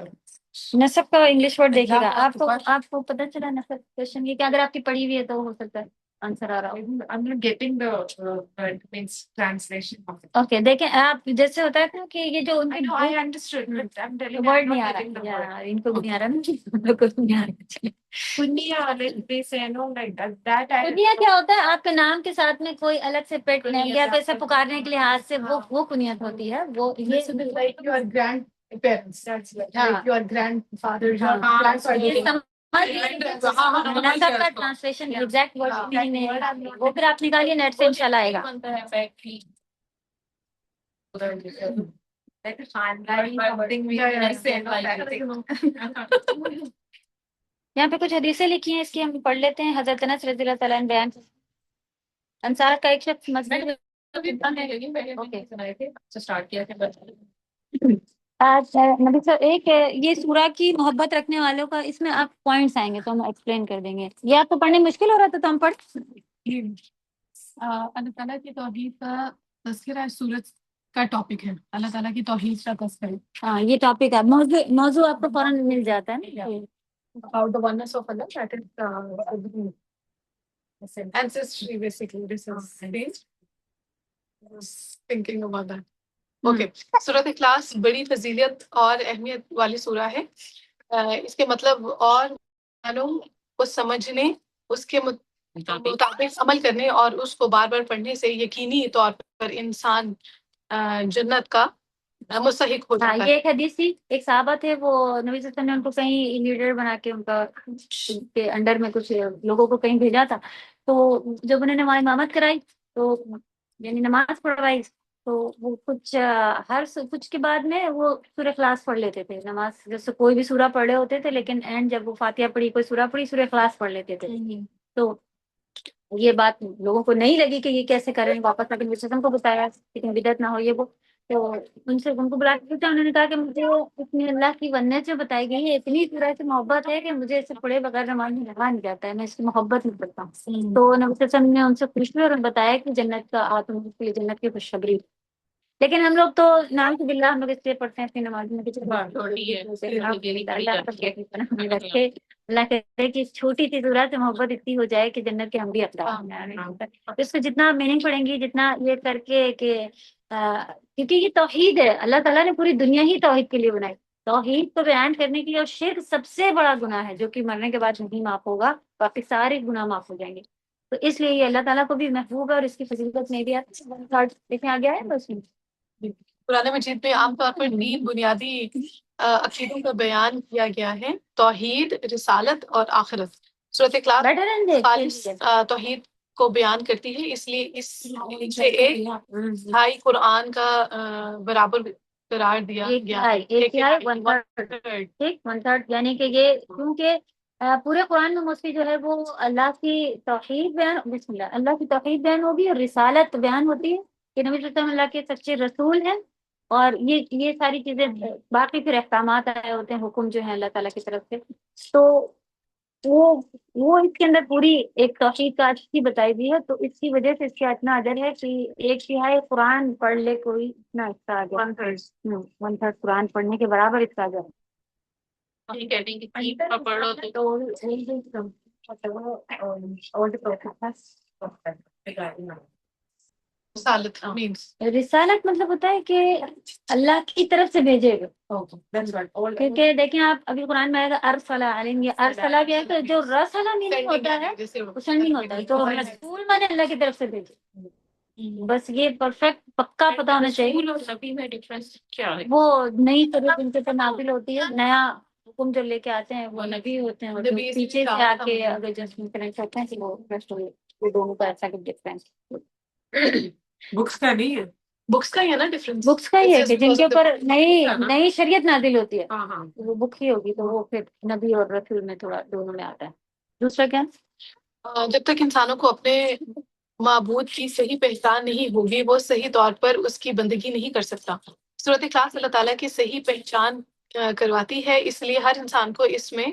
نسب کا انگلش ورڈ دیکھیے گا. اللہ آپ کو پتہ چلا نسب کوشچن یہ کہ اگر آپ کی پڑھی ہوئی ہے تو ہو سکتا ہے آنسر آ رہا ہو. I'm not getting the means translation of it. Okay دیکھیں آپ, جیسے ہوتا ہے نا کہ یہ جو ان I کی know, I understood, but I'm telling you, word I'm نہیں not آ getting the رہا, word. ان کو بھی نہیں آ رہا نا, ہم لوگ کو بھی نہیں آ رہا. Punya, like they say, no, like that I کنیا کیا ہوتا ہے, آپ کے نام کے ساتھ میں کوئی الگ سے پیٹ نیم یا تو ایسا پکارنے کے لحاظ سے وہ کنیت ہوتی ہے. وہ This will be like your grandparents. That's like your grandfather, your ہاں, grandfather. یہ نسب کا ٹرانسلیشن ایگزیکٹ ورڈ نہیں ہے, وہ پھر آپ نکالیے نیٹ سے انشاءاللہ آئے گا. بنتا ہے factory. Like a خاندانی something we can say, no, factory. یہاں پہ کچھ حدیثیں لکھی ہیں, اس کی ہم پڑھ لیتے ہیں. حضرت انس رضی اللہ تعالیٰ عنہ بیان, انصار کا ایک شخص مسجد میں Okay. سنائے تھے اسٹارٹ کیا تھا. آج نبی صاحب ایک یہ سورہ کی محبت رکھنے والوں کا اس میں آپ پوائنٹس آئیں گے تو ہم ایکسپلین کر دیں گے. یہ آپ کو پڑھنے مشکل ہو رہا تھا تو ہم پڑھ. اللہ تعالیٰ کی توحید کا تذکرہ اس سورت کا ٹاپک ہے. اللہ تعالیٰ کی توحید کا تذکرہ ہاں یہ ٹاپک ہے, موضوع آپ کو فوراً مل جاتا ہے نا. about the oneness of Allah. That is ancestry basically. This is based. Thinking about that. Okay, سورۃ اخلاص بڑی فضیلت اور اہمیت والی سورہ ہے. اس کے مطلب اور معلوم کو سمجھنے, اس کے مطابق عمل کرنے اور اس کو بار بار پڑھنے سے یقینی طور پر انسان جنت کا مستحق ہو ہاں جاتا یہ ہے. ایک حدیث تھی, ایک صحابہ تھے, وہ نبی صلی اللہ علیہ وسلم نے ان کو کہیں لیڈر بنا کے ان کا کے انڈر میں کچھ لوگوں کو کہیں بھیجا تھا. تو جب انہوں نے وہاں امامت کرائی تو یعنی نماز پڑھوائی, تو وہ کچھ کچھ کے بعد میں وہ سورہ اخلاص پڑھ لیتے تھے. نماز جیسے کوئی بھی سورہ پڑھ رہے ہوتے تھے, لیکن اینڈ جب وہ فاتحہ پڑھی, کوئی سورہ پڑھی, سورہ اخلاص پڑھ لیتے تھے. تو یہ بات لوگوں کو نہیں لگی کہ یہ کیسے کریں, واپس لیکن وسلم کو بتایا لیکن بدعت نہ ہو یہ وہ. تو ان کو بلا کے پوچھا, انہوں نے کہا کہ مجھے اتنی اللہ کی ونت جو بتائی گئی ہے, اتنی طرح سے محبت ہے کہ مجھے اسے پڑھے بغیر نماز میں رہا نہیں جاتا ہے, میں اس کی محبت نہیں کرتا ہوں. تو نبی صلی اللہ علیہ وسلم نے ان سے پوچھا اور بتایا کہ جنت کا آتم کے لیے جنت کی خوشخبری. لیکن ہم لوگ تو نام کی باللہ ہم لوگ اس لیے پڑھتے ہیں اپنی نماز میں رکھے, اللہ کرے کہ چھوٹی سی ضرورت سے محبت اتنی ہو جائے کہ جنت کے ہم بھی اقدام. اس کو جتنا میننگ پڑھیں گی, جتنا یہ کر کے کہ کیونکہ یہ توحید ہے, اللہ تعالیٰ نے پوری دنیا ہی توحید کے لیے بنائی. توحید کو بیان کرنے کے لیے, اور شرک سب سے بڑا گناہ ہے جو کہ مرنے کے بعد نہیں معاف ہوگا, باقی سارے گناہ معاف ہو جائیں گے. تو اس لیے یہ اللہ تعالیٰ کو بھی محبوب ہے اور اس کی فضیلت میں بھی دیکھیں آگے ہے بس میں. قرآن مجید میں عام طور پر 3 بنیادی عقیدوں کا بیان کیا گیا ہے: توحید, رسالت اور آخرت. سورۃ اخلاص بیٹھے رہیں گے خالص توحید کو بیان کرتی ہے, اس لیے اس سے ایک ڈھائی قرآن کا برابر قرار دیا گیا. ایک تہائی 1/3 یعنی کہ یہ کیونکہ پورے قرآن میں موسٹلی جو ہے وہ اللہ کی توحید بیان, بسم اللہ, اللہ کی توحید بیان ہوگی اور رسالت بیان ہوتی ہے کہ نبی صلی اللہ علیہ وسلم اللہ کے سچے رسول ہیں. اور یہ ساری چیزیں باقی پھر احکامات آئے ہوتے ہیں, حکم جو ہیں اللہ تعالیٰ کی طرف سے. تو وہ اس کے اندر پوری ایک توحید کا اچھی بتائی دی ہے. تو اس کی وجہ سے اس کا اتنا اجر ہے کہ 1/3 قرآن پڑھ لے کوئی, اتنا اس کا اجر 1/3 قرآن پڑھنے کے برابر اس کا اجر ہے. رسالت means رسالت مطلب ہوتا ہے کہ اللہ کی طرف سے بھیجے گا. کیونکہ دیکھیں آپ ابھی قرآن میں آئے گا ارسلہ علیہم, یہ ارسلہ بھی ہے کہ جو رسلہ میننگ ہوتا ہے وہ سینڈنگ ہوتا ہے, تو رسول مانے اللہ کی طرف سے بھیجے. بس یہ پرفیکٹ پکا پتا ہونا چاہیے. رسول اور نبی میں ڈفرینس کیا ہے؟ وہ نئی شریعت ان کے اوپر نازل ہوتی ہے، نیا حکم جو لے کے آتے ہیں وہ نبی ہوتے ہیں، اور جو نبی پیچھے سے آ کے اگر جسٹمنٹ کرنا چاہتے ہیں تو وہ رسٹ ہوئے. وہ دونوں کا ایسا ڈفرینس بکس کا نہیں ہے. بکس کا ہی ہے نا ڈفرینس. بکس کا ہی ہے کہ جن کے اوپر نئی شریعت نازل ہوتی ہے ہاں ہاں وہ بک ہی ہوگی، تو وہ پھر نبی اور رسول میں تھوڑا دونوں میں آتا ہے. دوسرا کیا؟ جب تک انسانوں کو اپنے معبود کی صحیح پہچان نہیں ہوگی وہ صحیح طور پر اس کی بندگی نہیں کر سکتا. صورت اخلاص اللہ تعالیٰ کی صحیح پہچان کرواتی ہے، اس لیے ہر انسان کو اس میں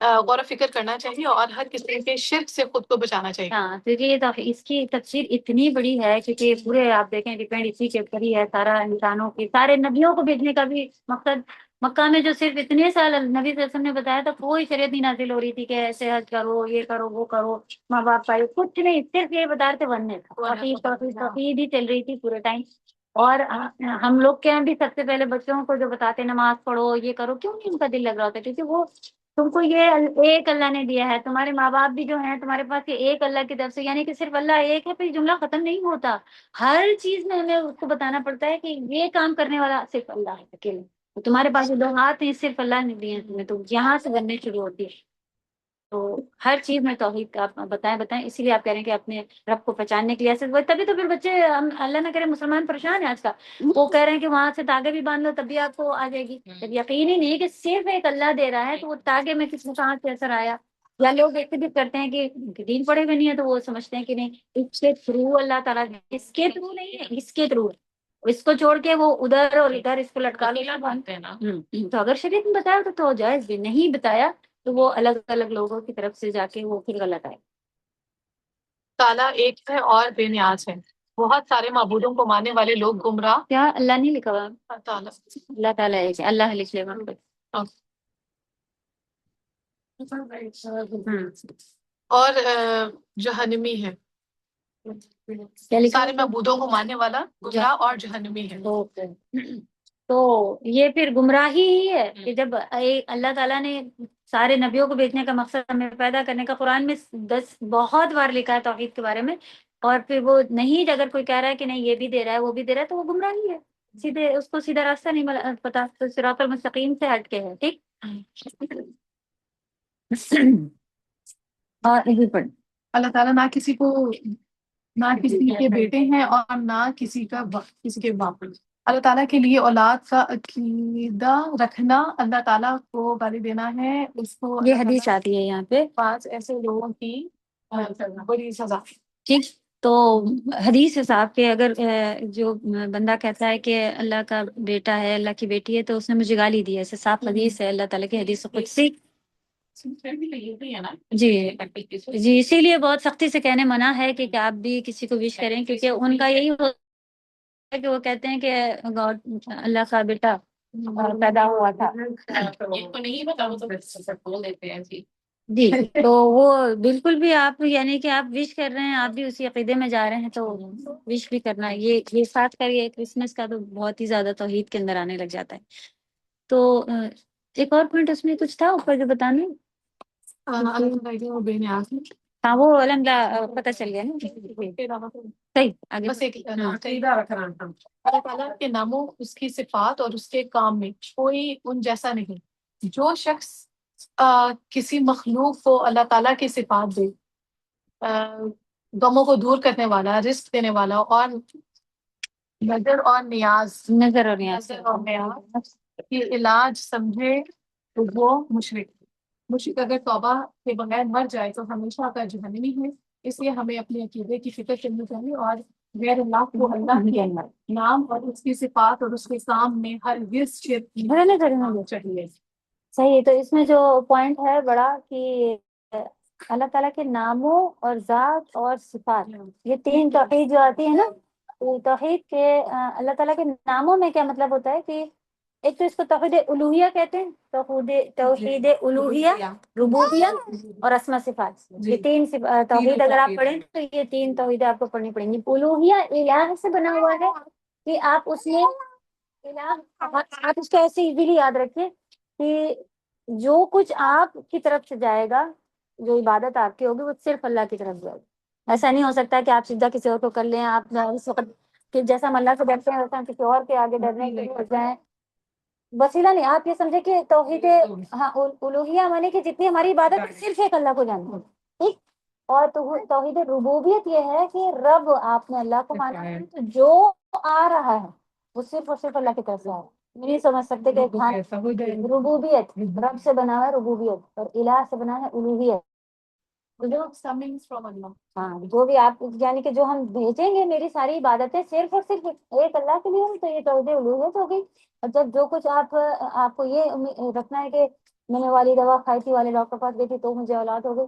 غور و فکر کرنا چاہیے اور ہر قسم کے شرک سے خود کو بچانا چاہیے. ہاں، کیونکہ یہ اس کی تفسیر اتنی بڑی ہے، کیونکہ پورے آپ دیکھیں ڈیپینڈ اسی کے اوپر ہی ہے سارا. انسانوں کی سارے نبیوں کو بھیجنے کا بھی مقصد مکہ میں جو صرف اتنے سال نبی صلی اللہ علیہ وسلم نے بتایا تھا، کوئی شریعت نہیں نازل ہو رہی تھی کہ ایسے حج کرو، یہ کرو، وہ کرو، ماں باپ پائے، کچھ نہیں، صرف یہ بتا رہے تھے وننے توحید ہی چل رہی تھی پورے ٹائم. اور ہم لوگ کے یہاں بھی سب سے پہلے بچوں کو جو بتاتے نماز پڑھو، یہ کرو، کیوں نہیں ان کا دل لگ رہا ہوتا؟ کیونکہ وہ تم کو یہ ایک اللہ نے دیا ہے، تمہارے ماں باپ بھی جو ہیں تمہارے پاس یہ ایک اللہ کی طرف سے، یعنی کہ صرف اللہ ایک ہے. پھر یہ جملہ ختم نہیں ہوتا، ہر چیز میں ہمیں اس کو بتانا پڑتا ہے کہ یہ کام کرنے والا صرف اللہ ہے اکیلے. تمہارے پاس جو دو ہاتھ ہیں صرف اللہ نے دیے ہیں تمہیں، تو یہاں سے بننے شروع ہوتی ہے. تو ہر چیز میں توحید کا آپ بتائیں. اسی لیے آپ کہہ رہے ہیں کہ اپنے رب کو پہچاننے کے لیے ایسے تبھی تو پھر بچے اللہ نہ کرے مسلمان پریشان ہیں آج کا. وہ کہہ رہے ہیں کہ وہاں سے تاگے بھی باندھ لو تب بھی آپ کو آ جائے گی. جب یقین ہی نہیں کہ صرف ایک اللہ دے رہا ہے تو وہ تاگے میں کس نے کہاں سے اثر آیا؟ یا لوگ ایسے بھی کرتے ہیں کہ دین پڑھے ہوئے نہیں ہے تو وہ سمجھتے ہیں کہ نہیں اس کے تھرو اللہ تعالیٰ، اس کے تھرو نہیں ہے، اس کے تھرو. اس کو چھوڑ کے وہ ادھر اور ادھر اس کو لٹکا وسیلہ مانتے ہیں نا. تو اگر شریعت میں بتایا تو جائز بھی، نہیں بتایا تو وہ الگ الگ لوگوں کی طرف سے جا کے وہ پھر غلط آئے. تعالیٰ ایک ہے اور بے نیاز ہے. بہت سارے معبودوں کو ماننے والے لوگ گمراہ. کیا اللہ نہیں لکھا ہوا؟ تعالیٰ اللہ تعالیٰ ایک ہے، اللہ لکھ لے گا. اور جہنمی ہے. کیا لکھا سارے معبودوں کو ماننے والا گمراہ اور جہنمی ہے. تو یہ پھر گمراہی ہی ہے کہ جب اللہ تعالیٰ نے سارے نبیوں کو بھیجنے کا مقصد ہمیں پیدا کرنے کا قرآن میں 10 بہت بار لکھا ہے توحید کے بارے میں، اور پھر وہ نہیں، اگر کوئی کہہ رہا ہے کہ نہیں یہ بھی دے رہا ہے وہ بھی دے رہا ہے تو وہ گمراہی ہے. سیدھے اس کو سیدھا راستہ نہیں پتا، تو صراط المستقیم سے ہٹ کے ہے. ٹھیک. اور اللہ تعالیٰ نہ کسی کے بیٹے ہیں اور نہ کسی کے باپ. اللہ تعالیٰ کے لیے اولاد کا عقیدہ رکھنا اللہ تعالیٰ کو گالی دینا ہے. اس کو یہ حدیث آتی ہے یہاں پہ 5 ایسے لوگوں کی بڑی سزا. ٹھیک. تو حدیث حساب کے اگر جو بندہ کہتا ہے کہ اللہ کا بیٹا ہے، اللہ کی بیٹی ہے، تو اس نے مجھے گالی دی ہے، ایسے صاف حدیث ہے اللہ تعالیٰ کی حدیث قدسی. جی اسی لیے بہت سختی سے کہنے منع ہے کہ آپ بھی کسی کو وش کریں، کیونکہ ان کا یہی ہوتا ہے کہ وہ کہتے ہیں کہ اللہ کا بیٹا پیدا ہوا تھا. نہیں پتا وہ تو بول دیتے ہیں. جی تو وہ بالکل بھی آپ، یعنی کہ آپ وش کر رہے ہیں، آپ بھی اسی عقیدے میں جا رہے ہیں تو وش بھی کرنا ہے. یہ ساتھ کریے کرسمس کا تو بہت ہی زیادہ توحید کے اندر آنے لگ جاتا ہے. تو ایک اور پوائنٹ اس میں کچھ تھا اوپر جو بتانے. ہاں وہ الحمدللہ پتہ چل گیا نا. صحیح آگے بس ایک عقیدہ رکھنا. اللہ تعالیٰ کے ناموں، اس کی صفات اور اس کے کام میں کوئی ان جیسا نہیں. جو شخص کسی مخلوق کو اللہ تعالیٰ کی صفات دے، غموں کو دور کرنے والا، رزق دینے والا، اور نظر اور نیاز کی علاج سمجھے تو وہ مشرک اگر توبہ کے بغیر مر جائے تو ہمیشہ کا جہنمی ہے. اس لیے ہمیں اپنے عقیدے کی فکر کرنی چاہیے اور غیر اللہ کو اللہ کے نام اور اس کی صفات اور اس کے کام میں ہرگز شرک نہیں کرنا چاہیے. صحیح. تو اس میں جو پوائنٹ ہے بڑا کہ اللہ تعالیٰ کے ناموں اور ذات اور صفات، یہ 3 توحید جو آتی ہے نا، تو توحید کے اللہ تعالیٰ کے ناموں میں کیا مطلب ہوتا ہے کہ ایک تو اس کو توحید الوہیہ کہتے ہیں، توحید الوہیہ، ربوبیہ اور اسماء صفات. یہ 3 توحید اگر آپ پڑھیں تو یہ 3 توحید آپ کو پڑھنی پڑیں گی. الوہیہ الہ سے بنا ہوا ہے کہ آپ اس میں آپ اس کو ایسے ایزیلی یاد رکھیں کہ جو کچھ آپ کی طرف سے جائے گا، جو عبادت آپ کی ہوگی وہ صرف اللہ کی طرف جائے گی. ایسا نہیں ہو سکتا کہ آپ سجدہ کسی اور کو کر لیں، آپ اس وقت کہ جیسا ہم اللہ سے ڈرتے ہیں ویسا ہم کسی اور کے آگے ڈرنے کے لیے ہو جائیں، وسیلہ نہیں. آپ یہ سمجھے کہ توحید ہاں الوہیہ مانے کہ جتنی ہماری عبادت ہے صرف ایک اللہ کو جاننا، ٹھیک. اور توحید ربوبیت یہ ہے کہ رب آپ نے اللہ کو مانا ہے تو جو آ رہا ہے وہ صرف اور صرف اللہ کی طرف سے آ رہا ہے. نہیں سمجھ سکتے کہ ربوبیت رب سے بنا ہوا ہے ربوبیت، اور الہ سے بنا ہے الوہیت. ہاں جو بھی آپ یعنی کہ جو ہم بھیجیں گے میری ساری عبادتیں صرف اور صرف ایک اللہ کے لیے، تو یہ توحید الوہیت ہو گئی. اور جب جو کچھ آپ کو یہ رکھنا ہے کہ میں نے والی دوا کھائی تھی، والے ڈاکٹر پاس گئی تھی تو مجھے اولاد ہو گئی،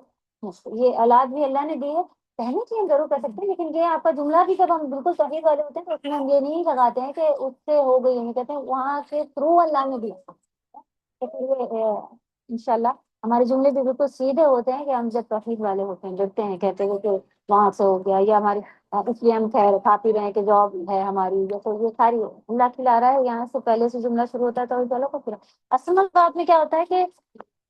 یہ اولاد بھی اللہ نے دی ہے کہنے کی ہم ضرور کر سکتے ہیں، لیکن یہ آپ کا جملہ بھی جب ہم بالکل توحید والے ہوتے ہیں تو اس میں ہم یہ نہیں لگاتے ہیں کہ اس سے ہو گئی، نہیں کہتے ہیں وہاں سے تھرو اللہ نے دیا. تو پھر یہ انشاءاللہ ہمارے جملے بھی بالکل سیدھے ہوتے ہیں کہ ہم جب توحید والے ہوتے ہیں جڑتے ہیں، کہتے ہیں کہ وہاں سے ہو گیا یا ہماری اس لیے ہم خیر کھا پی رہے ہیں کہ جاب ہے ہماری، جیسے یہ ساری اللہ کھلا رہا ہے یہاں سے پہلے سے جملہ شروع ہوتا ہے توحید والوں کو. پھر اصل بات میں کیا ہوتا ہے کہ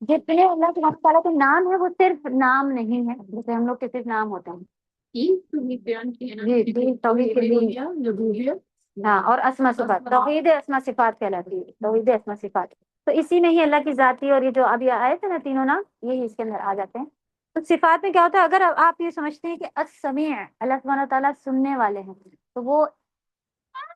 جتنے اللہ سبحانہ تعالیٰ کے نام ہے وہ صرف نام نہیں ہے جیسے ہم لوگ کے صرف نام ہوتے ہیں. جی توحید کے لیے ہاں، اور اسما صفات توحید اسما صفات کہلاتی ہے، توحید اسما صفات. تو اسی میں ہی اللہ کی ذاتی اور یہ جو ابھی آئے تھے نا تینوں نام یہی اس کے اندر آ جاتے ہیں. تو صفات میں کیا ہوتا ہے، اگر آپ یہ سمجھتے ہیں کہ السمیع اللہ سبحانہ تعالیٰ سننے والے ہیں تو وہ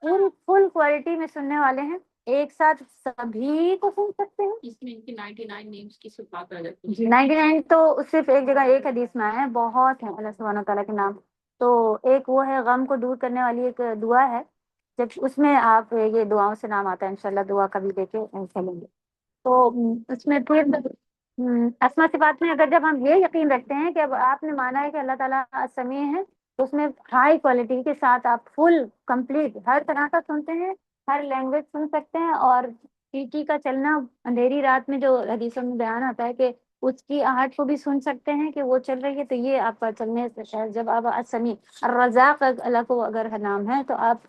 پوری فل کوالٹی میں سننے والے ہیں، ایک ساتھ سبھی کو سن سکتے ہیں. اس میں ان کی 99 نیمز کی صفات آ جاتی ہے. 99 تو صرف ایک جگہ ایک حدیث میں آیا ہے، بہت ہیں اللہ سبحانہ تعالیٰ کے نام. تو ایک وہ ہے غم کو دور کرنے والی ایک دعا ہے، جب اس میں آپ یہ دعاؤں سے نام آتا ہے انشاءاللہ دعا کبھی دے کے چلیں گے. تو اس میں پھر اسما صفات میں اگر جب ہم یہ یقین رکھتے ہیں کہ اب آپ نے مانا ہے کہ اللہ تعالیٰ سمیع ہے تو اس میں ہائی کوالٹی کے ساتھ آپ فل کمپلیٹ ہر طرح کا سنتے ہیں، ہر لینگویج سن سکتے ہیں. اور چیٹی کا چلنا اندھیری رات میں جو حدیثوں میں بیان آتا ہے کہ اس کی آہٹ کو بھی سن سکتے ہیں کہ وہ چل رہی ہے، تو یہ آپ کا چلنے سے شاید جب آپ السمیع الرزاق اللہ کو اگر نام ہے تو آپ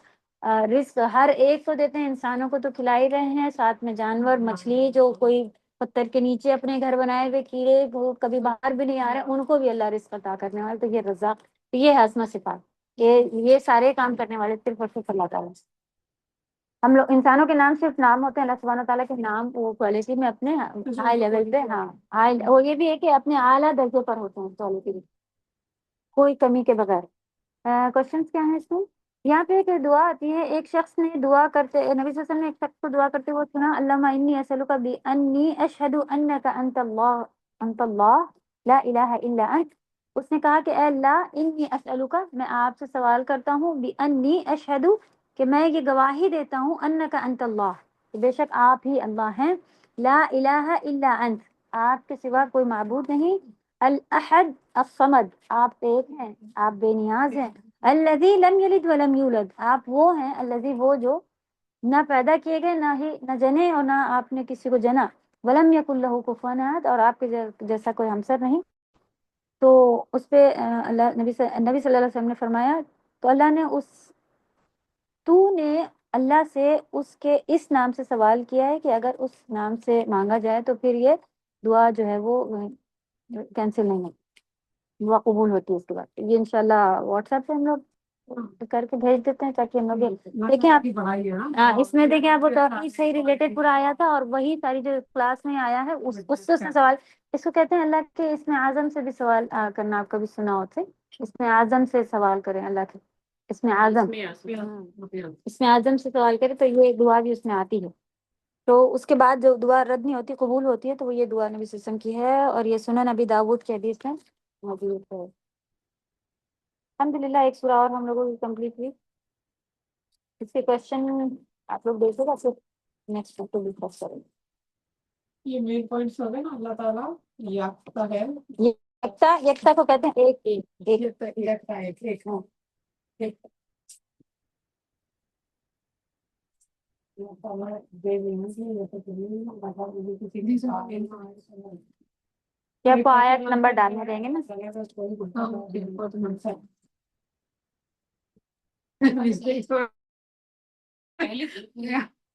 رزق ہر ایک کو دیتے ہیں، انسانوں کو تو کھلا ہی رہے ہیں، ساتھ میں جانور مچھلی جو کوئی پتھر کے نیچے اپنے گھر بنائے ہوئے کیڑے وہ کبھی باہر بھی نہیں آ رہے ان کو بھی اللہ رزق عطا کرنے والے. تو یہ رزاق یہ ہے اسما صفات، یہ سارے کام کرنے والے صرف اور صرف اللہ تعالیٰ. ہم لوگ انسانوں کے نام صرف نام ہوتے ہیں، اللہ سبحانہ تعالیٰ کے نام وہ کوالٹی میں اپنے ہائی لیول پہ ہاں وہ یہ بھی ہے کہ اپنے اعلیٰ درجے پر ہوتے ہیں کوالٹی کوئی کمی کے بغیر. کوشچنس کیا ہیں اس میں؟ یہاں پہ ایک دعا آتی ہے، ایک شخص نے دعا کرتے نبی صلی اللہ علیہ وسلم نے ایک شخص کو دعا کرتے ہوئے سنا اللہم انی اسألک بانی اشہد انک انت اللہ لا الہ الا انت. اس نے کہا کہ اے اللہ انی اسألک میں آپ سے سوال کرتا ہوں بانی اشہد کہ میں یہ گواہی دیتا ہوں انک انت اللہ کہ بے شک آپ ہی اللہ ہیں، لا الہ الا انت آپ کے سوا کوئی معبود نہیں، الاحد الصمد آپ ایک ہیں آپ بے نیاز ہیں، الذی لم یلد ولم یولد آپ وہ ہیں، الذی وہ جو نہ پیدا کیے گئے نہ جنے اور نہ آپ نے کسی کو جنا، ولم یکن لہ کفوا احد اور آپ کے جیسا کوئی ہمسر نہیں. تو اس پہ اللہ نبی صلی اللہ علیہ وسلم نے فرمایا تو اللہ نے تو نے اللہ سے اس کے اس نام سے سوال کیا ہے کہ اگر اس نام سے مانگا جائے تو پھر یہ دعا جو ہے وہ کینسل نہیں ہوتی، دعا قبول ہوتی ہے اس کے بعد. یہ انشاءاللہ واٹس ایپ پہ ہم لوگ کر کے بھیج دیتے ہیں تاکہ ہم لوگ دیکھیں آپ اس میں دیکھیں آپ وہ توحید سے ریلیٹڈ پورا آیا تھا اور وہی ساری جو کلاس میں آیا ہے اس سے سوال اس کو کہتے ہیں اللہ کے اس میں اعظم سے بھی سوال کرنا. آپ کبھی سنا ہو تھے اس میں اعظم سے سوال کریں اللہ کے اس میں اعظم سے سوال کرے تو یہ دعا بھی اس میں آتی ہے. تو اس کے بعد جو دعا رد نہیں ہوتی قبول ہوتی ہے تو وہ یہ دعا نبی صلی اللہ علیہ وسلم کی ہے اور یہ سنن نبی داؤد کی حدیث میں موجود ہے. الحمدللہ ایک سورہ اور ہم لوگوں کی کمپلیٹ ہوئی. اس کے کوشچن آپ لوگ دیکھے گا پھر نیکسٹ ٹو ڈسکس کریں. یہ مین پوائنٹس ہو گئے نا اللہ تعالیٰ یکتا ہے، یکتا کو کہتے ہیں ایک یکتا ایک ہاں ایک یہ آپ کو آیت نمبر ڈالنے رہیں گے نا.